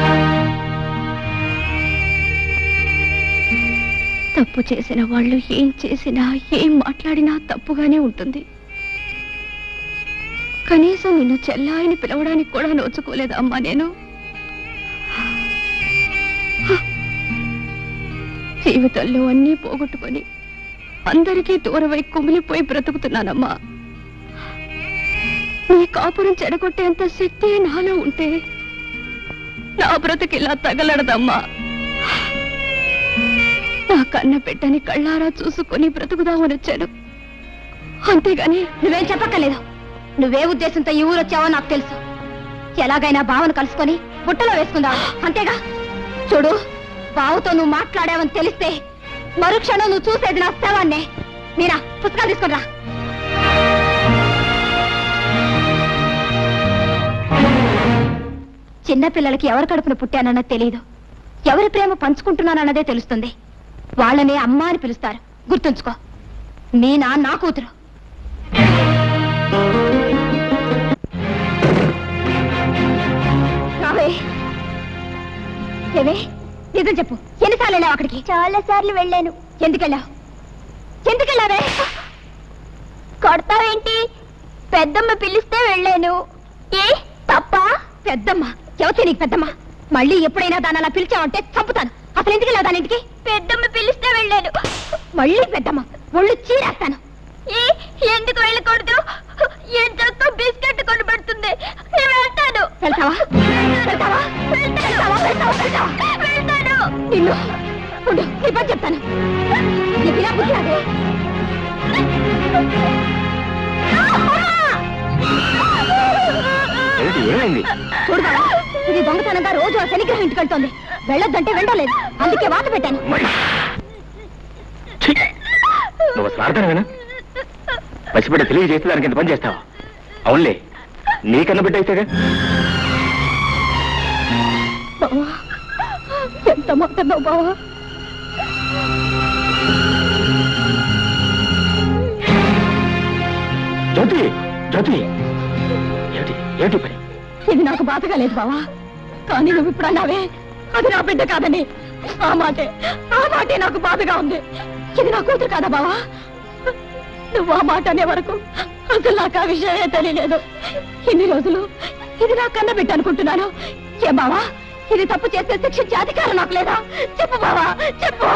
తప్పు చేసిన వాళ్ళు ఏం చేసినా, ఏం మాట్లాడినా తప్పుగానే ఉంటుంది. కనీసం నిన్ను చెల్లాయిని పిలవడానికి కూడా నోచుకోలేదు అమ్మా నేను. జీవితంలో అన్నీ పోగొట్టుకొని అందరికీ దూరమై కుమిలిపోయి బ్రతుకుతున్నానమ్మా. నీ కాపురం చెడగొట్టేంత శక్తి నాలో ఉంటే నా బ్రతుకిలా తగలడదమ్మా. నా కన్న బిడ్డని కళ్ళారా చూసుకొని బ్రతుకుదామని వచ్చాను, అంతేగాని నువ్వేం చెప్పక్కర్లేదు. నువ్వే ఉద్దేశంతో ఈ ఊరొచ్చావో నాకు తెలుసు. ఎలాగైనా బావను కలుసుకొని బుట్టలో వేసుకుందావు, అంతేగా? చూడు, బావుతో నువ్వు మాట్లాడావని తెలిస్తే మరుక్షణం నువ్వు చూసేది నా శవాన్నే. మీరా, పుస్తకాలు తీసుకుని రా. చిన్నపిల్లలకి ఎవరి కడుపున పుట్టానన్నది తెలియదు, ఎవరి ప్రేమ పంచుకుంటున్నానన్నదే తెలుస్తుంది. వాళ్ళనే అమ్మ అని పిలుస్తారు, గుర్తుంచుకో. మీనా నా కూతురు. ఏమే, నిజం చెప్పు, ఎన్నిసార్లు వెళ్ళావు అక్కడికి? చాలా సార్లు వెళ్ళాను. ఎందుకెళ్ళావు? ఎందుకెళ్ళావే? కొడతావేంటి? పెద్దమ్మ పిలిస్తే వెళ్ళాను. ఏ తప్ప? పెద్దమ్మ ఎవతే నీకు పెద్దమ్మ? మళ్ళీ ఎప్పుడైనా దాన్ని అలా పిలిచావంటే చంపుతాను. అసలు ఎందుకు వెళ్ళావు దాని ఇంటికి? పెద్దమ్మ పిలిస్తే వెళ్ళాను. మళ్ళీ పెద్దమ్మ ఒళ్ళు చీరేస్తాను. ఎందుకు వెళ్ళకూడదు? ఎంతో బిస్కెట్ కొని పెడుతుంది. నేను వెళ్తాను. వెళ్తావా? వెళ్తావా? వెళ్తావా? వెళ్తాను. నిన్ను ఉండు, నీ పని చెప్తాను. నీకు ఇలా బుద్ధి రాదే? ఏమైంది? చూడదా, ఇది దొంగతనంగా రోజు ఆ శనిగ్రహం ఇంటికి వెళ్తోంది. వెళ్ళొద్దంటే వెళ్ళలేదు, అందుకే వాత పెట్టాను. నువ్వు అసలు ఆడతాను పసిబిడ్డ తెలియజేస్తే దానికి ఎంత పని చేస్తావా? అవునులే, నీకన్నా బిడ్డ అయితేగా. బావా, ఎంత మాట్లాడినావు బావా? జ్యోతి, జ్యోతి, ఏమిటి ఏమిటి పని? ఇది నాకు బాధగా లేదు బావా, కానీ నువ్వు ఇప్పుడు అన్నావే అది నా బిడ్డ కాదని. ఆ మాటే నాకు బాధగా ఉంది. ఇది నా కూతురు కాదా బావా? నువ్వు ఆ మాట అనే వరకు అసలు నాకు ఆ విషయమే తెలియలేదు. ఇన్ని రోజులు ఇది నా కన్న బిడ్డ అనుకుంటున్నాను. ఏ బావా, ఇది తప్పు చేస్తే శిక్షించే అధికారం నాకు లేదా? చెప్పు బావా, చెప్పు.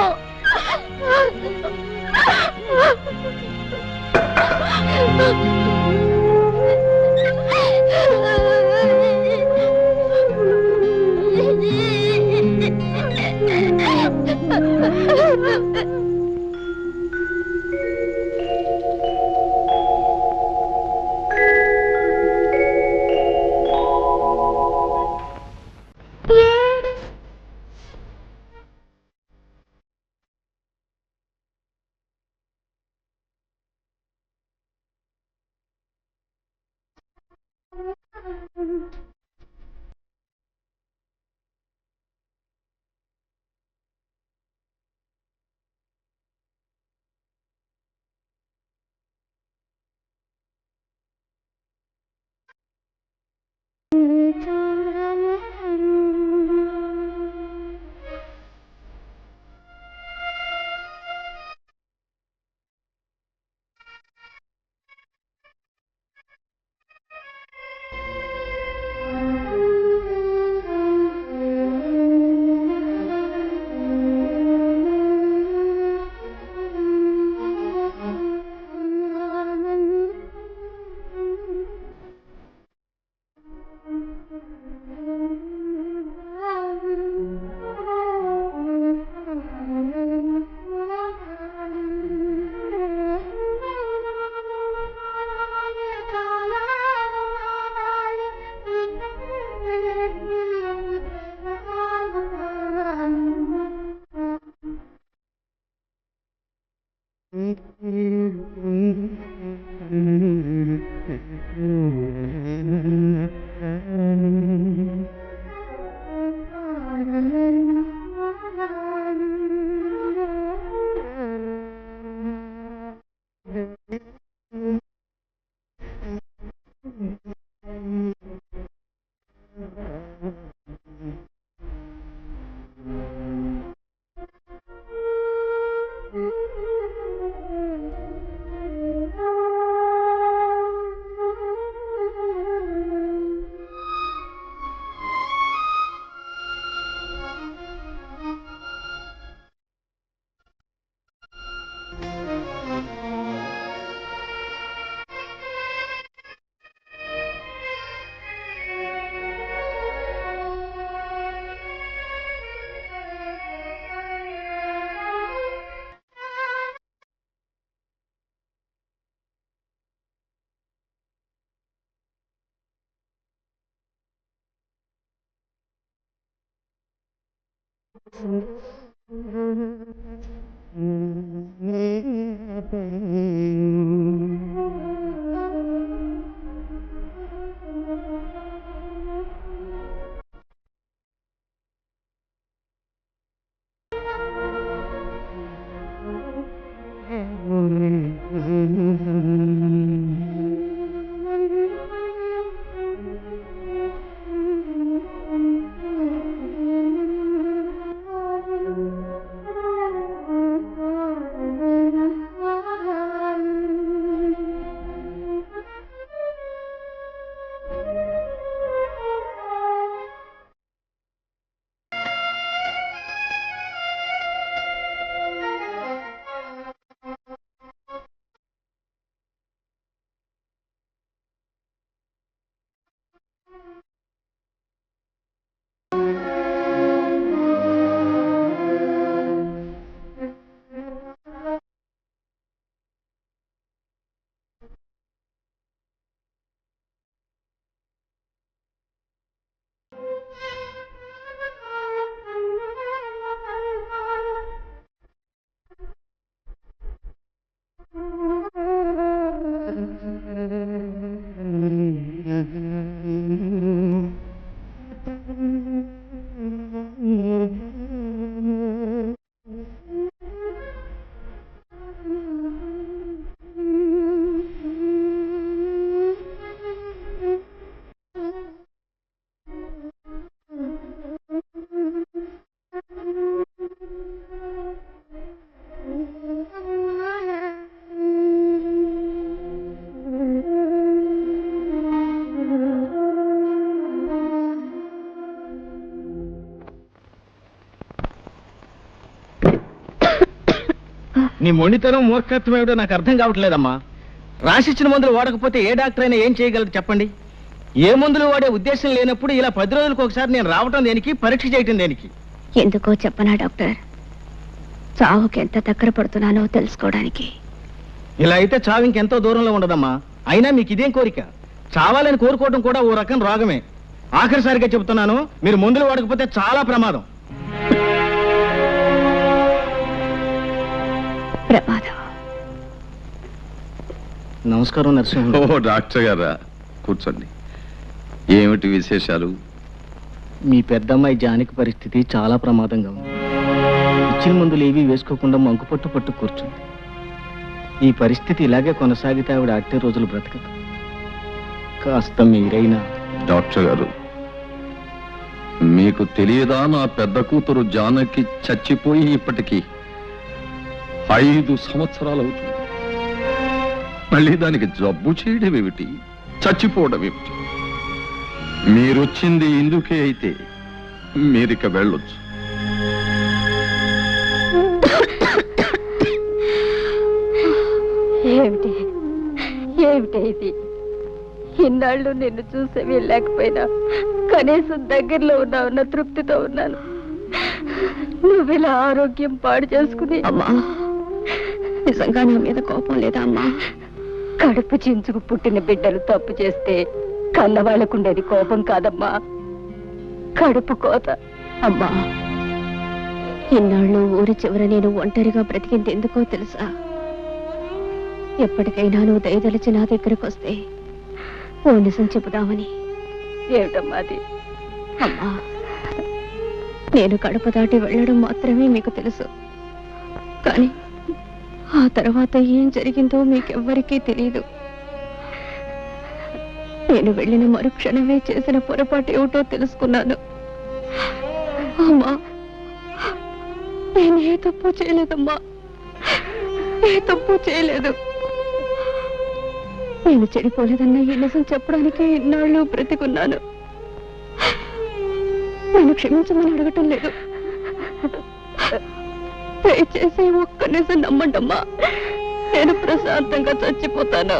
నీ మొండితనం మూర్ఖత్వం ఏమిటో నాకు అర్థం కావట్లేదమ్మా. రాసిచ్చిన మందులు వాడకపోతే ఏ డాక్టర్ అయినా ఏం చేయగలరు చెప్పండి? ఏ మందులు వాడే ఉద్దేశం లేనప్పుడు ఇలా 10 రోజులకు ఒకసారి నేను రావటం దేనికి, పరీక్ష చేయటం దేనికి? ఎందుకో చెప్పనా డాక్టర్, చావుకి ఎంత దగ్గర పడుతున్నానో తెలుసుకోవడానికి. ఇలా అయితే చావు ఇంకెంతో దూరంలో ఉండదమ్మా. అయినా మీకు ఇదేం కోరిక? చావాలని కోరుకోవడం కూడా ఓ రకం రోగమే. ఆఖరిసారిగా చెబుతున్నాను, మీరు మందులు వాడకపోతే చాలా ప్రమాదం. నమస్కారం నరసింహ. ఓ డాక్టర్ గారా, కూర్చోండి. ఏమిటి విశేషాలు? మీ పెద్దమ్మాయి జానకి పరిస్థితి చాలా ప్రమాదంగా ఉంది. ఇచ్చిన మందులు ఏవీ వేసుకోకుండా మంకుపట్టు పట్టు కూర్చుంది. ఈ పరిస్థితి ఇలాగే కొనసాగితే ఆవిడ అట్టే రోజులు బ్రతకదు. కాస్త మీరైనా. డాక్టర్ గారు, మీకు తెలియదా నా పెద్ద కూతురు జానకి చచ్చిపోయి ఇప్పటికీ 5 సంవత్సరాలు అవుతుంది. మళ్ళీ దానికి జబ్బు చేయడం ఏమిటి, చచ్చిపోవడం ఏమిటి? మీరొచ్చింది ఇందుకే అయితే మీరిక వెళ్ళొచ్చు. ఏమిటి ఏమిటి ఇది? ఇన్నాళ్ళు నిన్ను చూసే వెళ్ళలేకపోయినా కనీసం దగ్గరలో ఉన్నావున్న తృప్తితో ఉన్నాను. నువ్విలా ఆరోగ్యం పాడు చేసుకుని. అమ్మా, నిజంగా నా మీద కోపం లేదా అమ్మా? కడుపు చించుకు పుట్టిన బిడ్డలు తప్పు చేస్తే కన్నవాళ్ళకుండేది కోపం కాదమ్మా, కడుపు కోత. అమ్మా, ఇన్నాళ్ళు ఊరి చివర నేను ఒంటరిగా బ్రతికింది ఎందుకో తెలుసా? ఎప్పటికైనా నువ్వు దయదలిచి నా దగ్గరకు వస్తే ఓ నిజం చెబుదామని. ఏమిటమ్మా అది? అమ్మా, నేను కడప దాటి వెళ్ళడం మాత్రమే మీకు తెలుసు, కానీ ఆ తర్వాత ఏం జరిగిందో మీకెవ్వరికీ తెలియదు. నేను వెళ్ళిన మరుక్షణమే చేసిన పొరపాటు ఏమిటో తెలుసుకున్నాను. అమ్మా, నేను ఏ తప్పు చేయలేదమ్మా, ఏ తప్పు చేయలేదు. నేను చెడిపోలేదన్న ఈ నిజం చెప్పడానికి ఇన్నాళ్ళు బ్రతికున్నాను. నేను క్షమించమని అడగటం లేదు, దయచేసి ఒక్క నిజం నమ్మండమ్మా. నేను ప్రశాంతంగా చచ్చిపోతాను.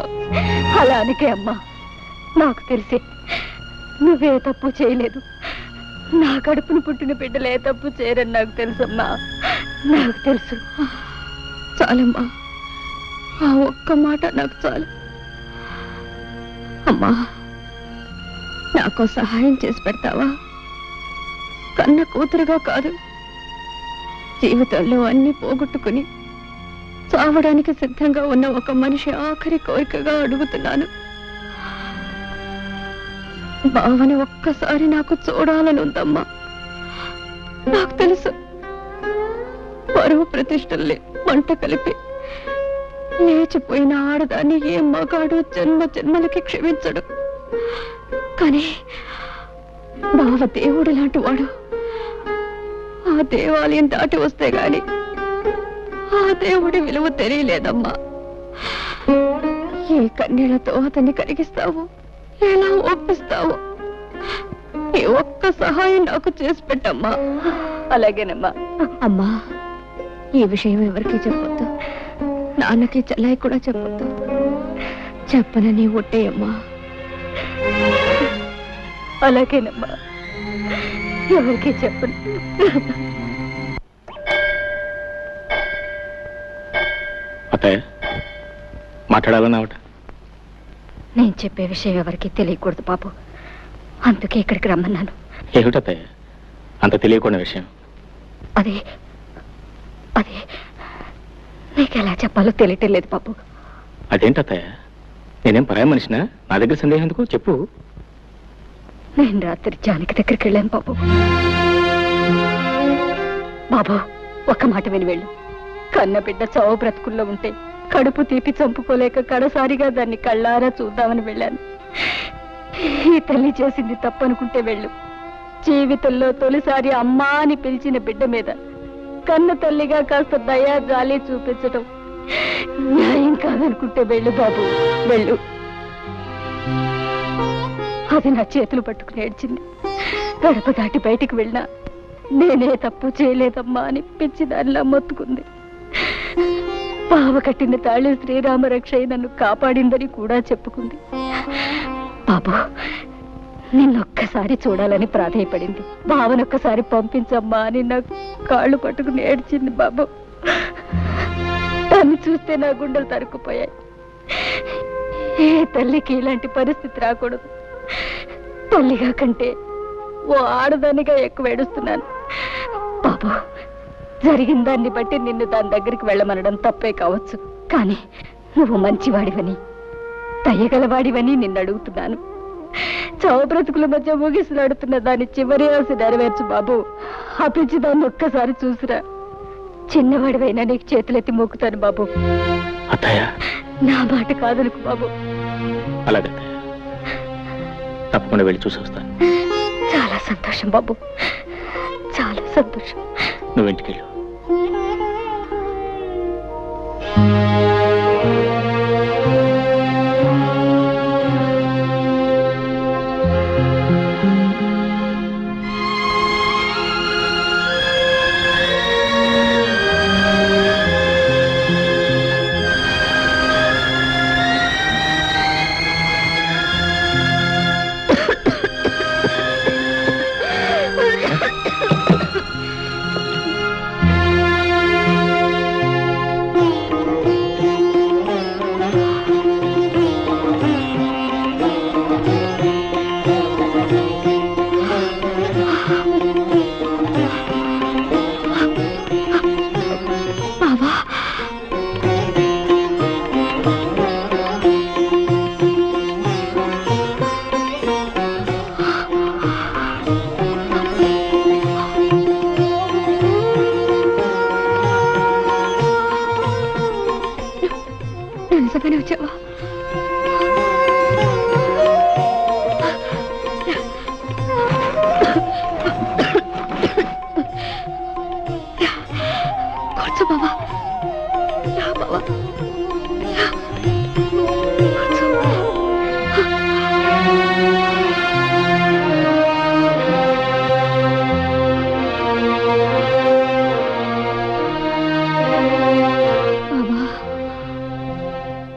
అలా అనకే అమ్మా, నాకు తెలిసి నువ్వే తప్పు చేయలేదు. నా కడుపును పుట్టిన బిడ్డలు ఏ తప్పు చేయరని నాకు తెలుసమ్మా, నాకు తెలుసు. చాలమ్మా, ఆ ఒక్క మాట నాకు చాలు. అమ్మా, నాకు సహాయం చేసి పెడతావా? కన్న కూతురుగా కాదు, జీవితంలో అన్ని పోగొట్టుకుని చావడానికి సిద్ధంగా ఉన్న ఒక మనిషి ఆఖరి కోరికగా అడుగుతున్నాను. బావని ఒక్కసారి నాకు చూడాలని ఉందమ్మా. నాకు తెలుసు, పరువు ప్రతిష్టల్ని మంట కలిపి లేచిపోయిన ఆడదాన్ని ఏ మగాడు జన్మ జన్మలకి క్షమించడు. కానీ బావ దేవుడు లాంటి వాడు. ఆ దేవాలయం దాటి వస్తే గాని ఆ దేవుడి విలువ తెలియలేదమ్మా. ఏ కన్నీళ్లతో అతన్ని కరిగిస్తావు, ఎలా ఒప్పిస్తావు? ఈ ఒక్క సహాయం నాకు చేసి పెట్టమ్మా. అలాగేనమ్మా. అమ్మా, ఈ విషయం ఎవరికీ చెప్పొద్దు, నాన్నకి చెల్లాయి కూడా చెప్పొద్దు. చెప్పనని ఒట్టేయమ్మా. అలాగేనమ్మా, ఎవరికి చెప్పను. అత్తయ్య, మాట్లాడాలన్నావట? నేను చెప్పే విషయం ఎవరికి తెలియకూడదు బాబు, అందుకే ఇక్కడికి రమ్మన్నాను. ఏమిటత్తయ్య అంత తెలియకుండా విషయం? అదే అదే నీకు ఎలా చెప్పాలో తెలియటం లేదు బాబు. అదేంటత్తయ్య, నేనేం పరాయి మనిషినా? నా దగ్గర సందేహం ఎందుకు, చెప్పు. నేను రాత్రి జానకి దగ్గరికి వెళ్ళాను బాబు. బాబు, ఒక్క మాట విని వెళ్ళు. కన్న బిడ్డ చావు బ్రతుకుల్లో ఉంటే కడుపు తీపి చంపుకోలేక కడసారిగా దాన్ని కళ్ళారా చూద్దామని వెళ్ళాను. ఈ తల్లి చేసింది తప్పనుకుంటే వెళ్ళు. జీవితంలో తొలిసారి అమ్మా అని పిలిచిన బిడ్డ మీద కన్న తల్లిగా కాస్త దయా జాలి చూపించటం న్యాయం కాదనుకుంటే వెళ్ళు బాబు, వెళ్ళు. అది నా చేతులు పట్టుకుని ఏడ్చింది. గడప దాటి బయటికి వెళ్ళినా నేనే తప్పు చేయలేదమ్మా అని పిచ్చి దానిలా మొత్తుకుంది. బావ కట్టిన తాళి శ్రీరామరక్షయ్య నన్ను కాపాడిందని కూడా చెప్పుకుంది. బాబు, నిన్నొక్కసారి చూడాలని ప్రాధేయపడింది. బావనొక్కసారి పంపించమ్మా అని నా కాళ్ళు పట్టుకుని ఏడ్చింది బాబు. దాన్ని చూస్తే నా గుండెలు తరుక్కుపోయాయి. ఏ తల్లికి ఇలాంటి పరిస్థితి రాకూడదు. తల్లిగా కంటే ఓ ఆడదానిగా ఎక్కువ ఏడుస్తున్నాను. బాబు, జరిగిన దాన్ని బట్టి నిన్ను దాని దగ్గరికి వెళ్ళమనడం తప్పే కావచ్చు, కానీ నువ్వు మంచివాడివని దయగలవాడివని నిన్ను అడుగుతున్నాను. చావు బ్రతుకుల మధ్య ముగిసిలాడుతున్న దాని చివరి ఆశ నెరవేర్చు బాబు. ఆ పిచ్చి దాన్ని ఒక్కసారి చూసిరా. చిన్నవాడివైనా నీకు చేతులెత్తి మొక్కుతాను బాబు. నా మాట కాదనుకు బాబు. అలాగే తప్పకుండా వెళ్ళి చూసి వస్తాను. చాలా సంతోషం బాబు, చాలా సంతోషం. నువ్వు ఇంటికి వెళ్ళు. వచ్చావా? కూర్చో బాబా. బాబా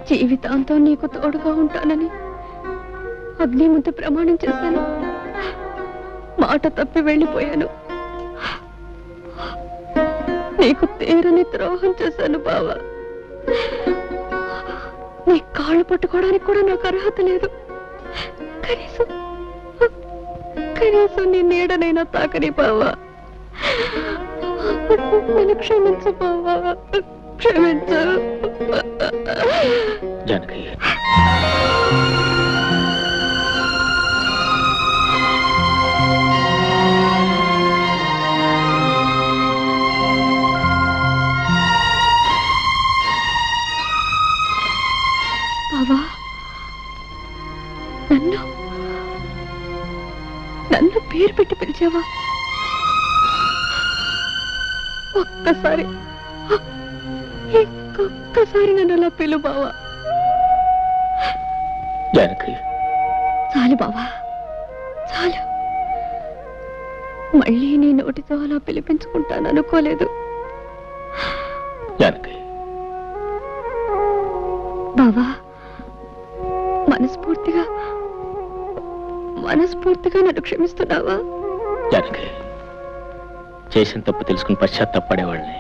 జీవితాంతం నీకు తోడుగా ఉంటానని అగ్ని ముందు ప్రమాణం చేశాను. మాట తప్పి వెళ్ళిపోయాను. నీకు తీరని ద్రోహం చేశాను బావా. నీ కాళ్ళు పట్టుకోవడానికి కూడా నాకు అర్హత లేదు. కనీసం నీ నీడనైనా తాకని బావా. నన్ను క్షమించు బావా, క్షమించు. జానకి, బావా, నన్ను పేరు పెట్టి పిలిచావా? ఒక్కసారి ఇంకొక్కసారి నన్ను అలా పిలు బావా. జానకి, చాలు బావా, చాలు. మళ్ళీ నీ నోటితో అలా పిలిపించుకుంటాను అనుకోలేదు. జానకి, బావా, మనస్ఫూర్తిగా నన్ను క్షమిస్తున్నావా? జానకి, చేసిన తప్పు తెలుసుకుని పశ్చాత్తాపడేవాళ్ళని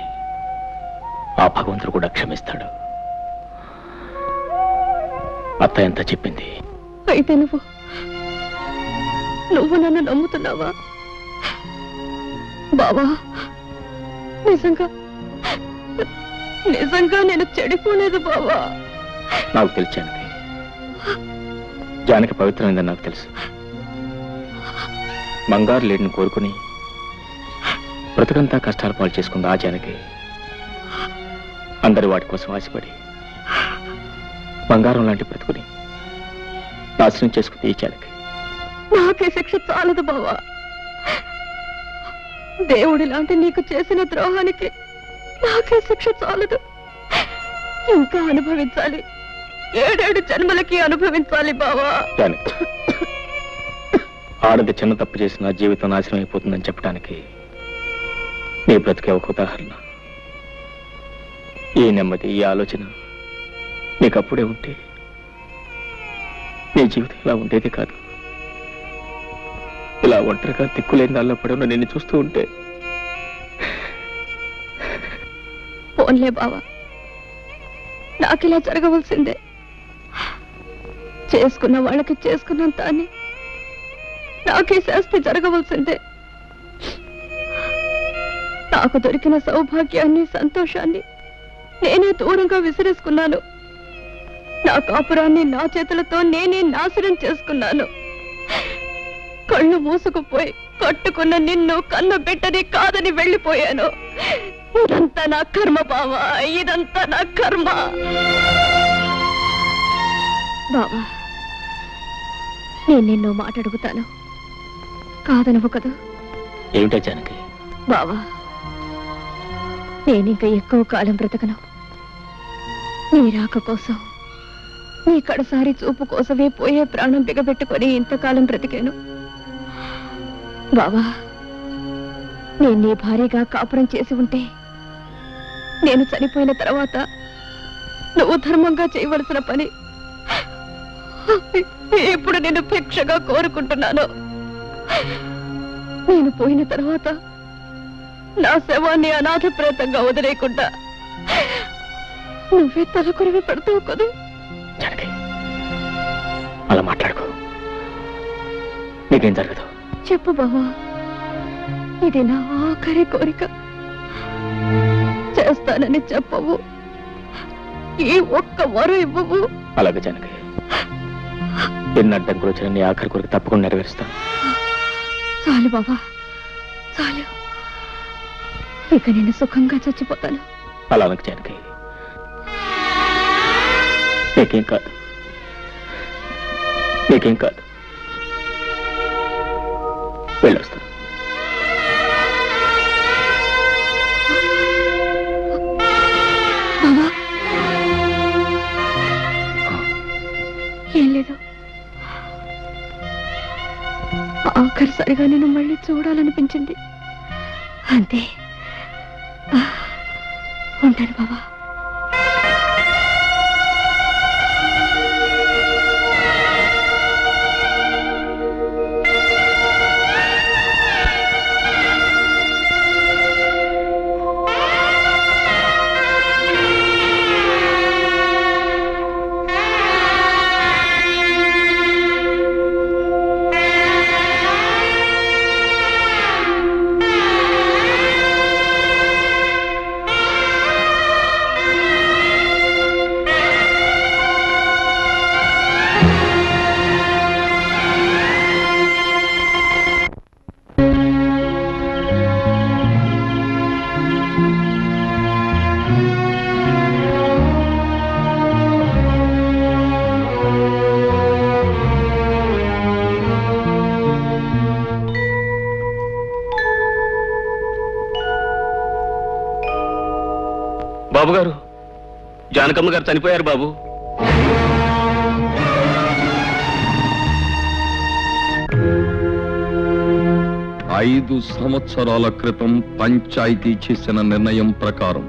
ఆ భగవంతుడు కూడా క్షమిస్తాడు. అత్త ఎంత చెప్పింది. అయితే నువ్వు నన్ను నమ్ముతున్నావా బావా? నిజంగా నేను చెడిపోలేదు బావా. నాకు తెలుసు జానకి, జానకి పవిత్రమైందని నాకు తెలుసు. బంగారు లేడిని కోరుకుని బ్రతుకంతా కష్టాలు పాలు చేసుకుంది ఆ జానకి. అందరి వాటి కోసం ఆశపడి బంగారం లాంటి బ్రతుకుని నాశనం చేసుకుంది ఈ జానకి. నాకే శిక్ష చాలదు బావా. దేవుడి లాంటి నీకు చేసిన ద్రోహానికి నాకే శిక్ష చాలదు. ఇంకా అనుభవించాలి. 7 జన్మలకి అనుభవించాలి బావా. జానకి, ఆడది చిన్న తప్పు చేసిన జీవితం నాశనం అయిపోతుందని చెప్పడానికి నీ బ్రతికే ఒక ఉదాహరణ. ఈ నెమ్మది, ఈ ఆలోచన నీకు అప్పుడే ఉంటే నీ జీవితం ఇలా ఉండేది కాదు. ఇలా ఒంటరిగా దిక్కులేని దానిలో పడి నిన్ను చూస్తూ ఉంటే. పోన్లే బావా, నాకిలా జరగవలసిందే. చేసుకున్న వాళ్ళకి చేసుకున్నంత అని నాకే శాస్తి జరగవలసిందే. నాకు దొరికిన సౌభాగ్యాన్ని, సంతోషాన్ని నేనే దూరంగా విసిరేసుకున్నాను. నా కాపురాన్ని నా చేతులతో నేనే నాశనం చేసుకున్నాను. కళ్ళు మూసుకుపోయి కట్టుకున్న నిన్ను కన్న బిడ్డని కాదని వెళ్ళిపోయాను. ఇదంతా నా కర్మ బావా, ఇదంతా నా కర్మ. బావా, నేను నిన్ను మాట అడుగుతాను, కాదనవు కదా? ఏమిటా జానకి? బావా, నేనింక ఎక్కువ కాలం బ్రతకను. నీ రాక కోసం, నీ కడసారి చూపు కోసమే పోయే ప్రాణం బిగబెట్టుకొని ఇంతకాలం బ్రతికాను. బావా, నేను నీ భార్యగా కాపురం చేసి ఉంటే నేను చనిపోయిన తర్వాత నువ్వు ధర్మంగా చేయవలసిన పని ఇప్పుడు నేను భిక్షగా కోరుకుంటున్నాను. నేను పోయిన తర్వాత నా శవాన్ని అనాథ ప్రేతంగా వదిలేకుండా నువ్వే తలకొరివి పెడతావు కదా? అలా మాట్లాడుకో, నీకేం జరగదు. చెప్పు బావా, ఇది నా ఆఖరి కోరిక. చేస్తానని చెప్పవు, ఈ ఒక్క వరం ఇవ్వవు. అలాగే జానకి, ఎన్ని అడ్డంకులు వచ్చిన నీ ఆఖరి కోరిక తప్పకుండా నెరవేరుస్తాను. చాలు బావా, చాలు. ఇక నేను సుఖంగా చచ్చిపోతాను. అలా అనకు జానకి, నీకేం కాదు, నీకేం కాదు. వెళ్ళొస్తాను. ఏం లేదు, ఆఖరిసారిగా నేను మళ్ళీ చూడాలనిపించింది, అంతే. ఉంటాను బావా. బాబు గారు, జానకమ్మ గారు చనిపోయారు బాబు. ఐదు సంవత్సరాల క్రితం పంచాయతీ చేసిన నిర్ణయం ప్రకారం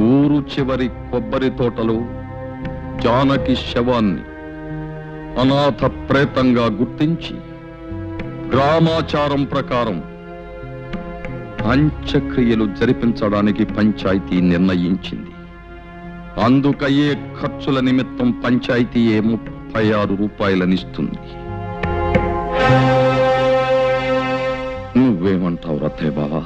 ఊరు చివరి కొబ్బరి తోటలో జానకి శవాన్ని అనాథ ప్రేతంగా గుర్తించి గ్రామాచారం ప్రకారం అంత్యక్రియలు జరిపించడానికి పంచాయతీ నిర్ణయించింది. అందుకయ్యే ఖర్చుల నిమిత్తం పంచాయతీ 36 రూపాయలనిస్తుంది. నువ్వేమంటావు రత్తయ్య బావా?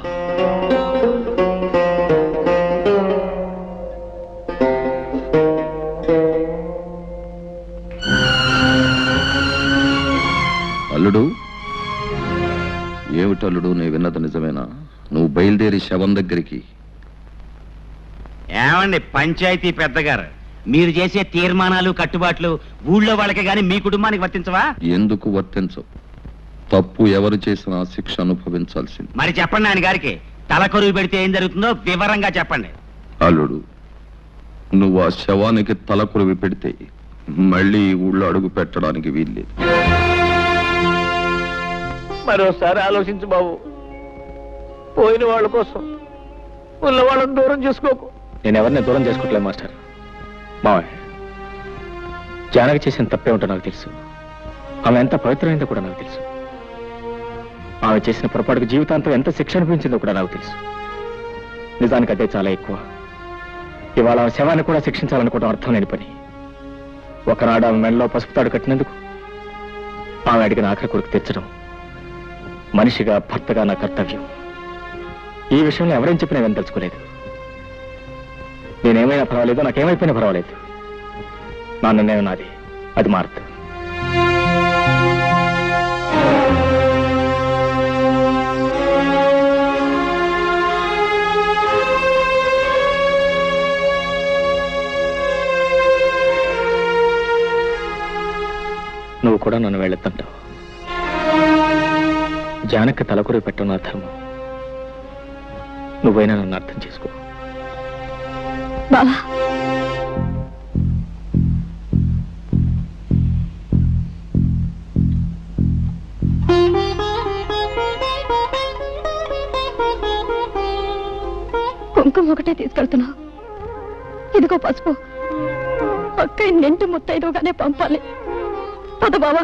అల్లుడు, ఏమిటల్లుడు, నీ విన్నది నిజమేనా? నువ్వు బయలుదేరి శవం దగ్గరికి. ఏమండి పంచాయతీ పెద్దగారు, మీరు చేసే తీర్మానాలు కట్టుబాట్లు ఊళ్ళో వాళ్ళకి గాని మీ కుటుంబానికి వర్తించవా? ఎందుకు వర్తించవు? తప్పు ఎవరు చేసినా శిక్ష అనుభవించాల్సింది. మరి చెప్పండి ఆయన గారికి, తలకొరువు పెడితే ఏం జరుగుతుందో వివరంగా చెప్పండి. అల్లుడు, నువ్వు ఆ శవానికి తలకొరివి పెడితే మళ్ళీ ఊళ్ళో అడుగు పెట్టడానికి వీల్లేదు. మరోసారి ఆలోచించు బాబు. పోయిన వాళ్ళ కోసం ఉన్న వాళ్ళని దూరం చేసుకోకు. నేను ఎవరిని దూరం చేసుకోవట్లేదు మాస్టర్. మావయ్య, జానకి చేసిన తప్పే ఉంటో నాకు తెలుసు. ఆమె ఎంత పవిత్రమైందో కూడా నాకు తెలుసు. ఆమె చేసిన పొరపాటుకు జీవితాంతం ఎంత శిక్ష అనిపించిందో కూడా నాకు తెలుసు. నిజానికి అదే చాలా ఎక్కువ. ఇవాళ ఆమె శవాన్ని కూడా శిక్షించాలనుకోవడం అర్థం లేని పని. ఒకనాడు ఆమె మెడలో పసుపు తాడు కట్టినందుకు ఆమె అడిగిన ఆఖరి కొడుకు తెచ్చడం మనిషిగా, భర్తగా నా కర్తవ్యం. ఈ విషయంలో ఎవరేం చెప్పినా నేను తెలుసుకోలేదు. నేనేమైనా పర్వాలేదు, నాకేమైపోయినా పర్వాలేదు. నా నిర్ణయం నాది, అది మారదు. నువ్వు కూడా నన్ను వెళ్ళొద్దంటావు. జానకి తలకొరి పెట్టడం నా ధర్మం. నువ్వైనా నన్ను అర్థం చేసుకో. బావా, కుంకుమ ఒకటే తీసుకెళ్తున్నావు. ఇదిగో పసుపు. అక్క నింటి ముత్తైదుగానే పంపాలి. పద బావా.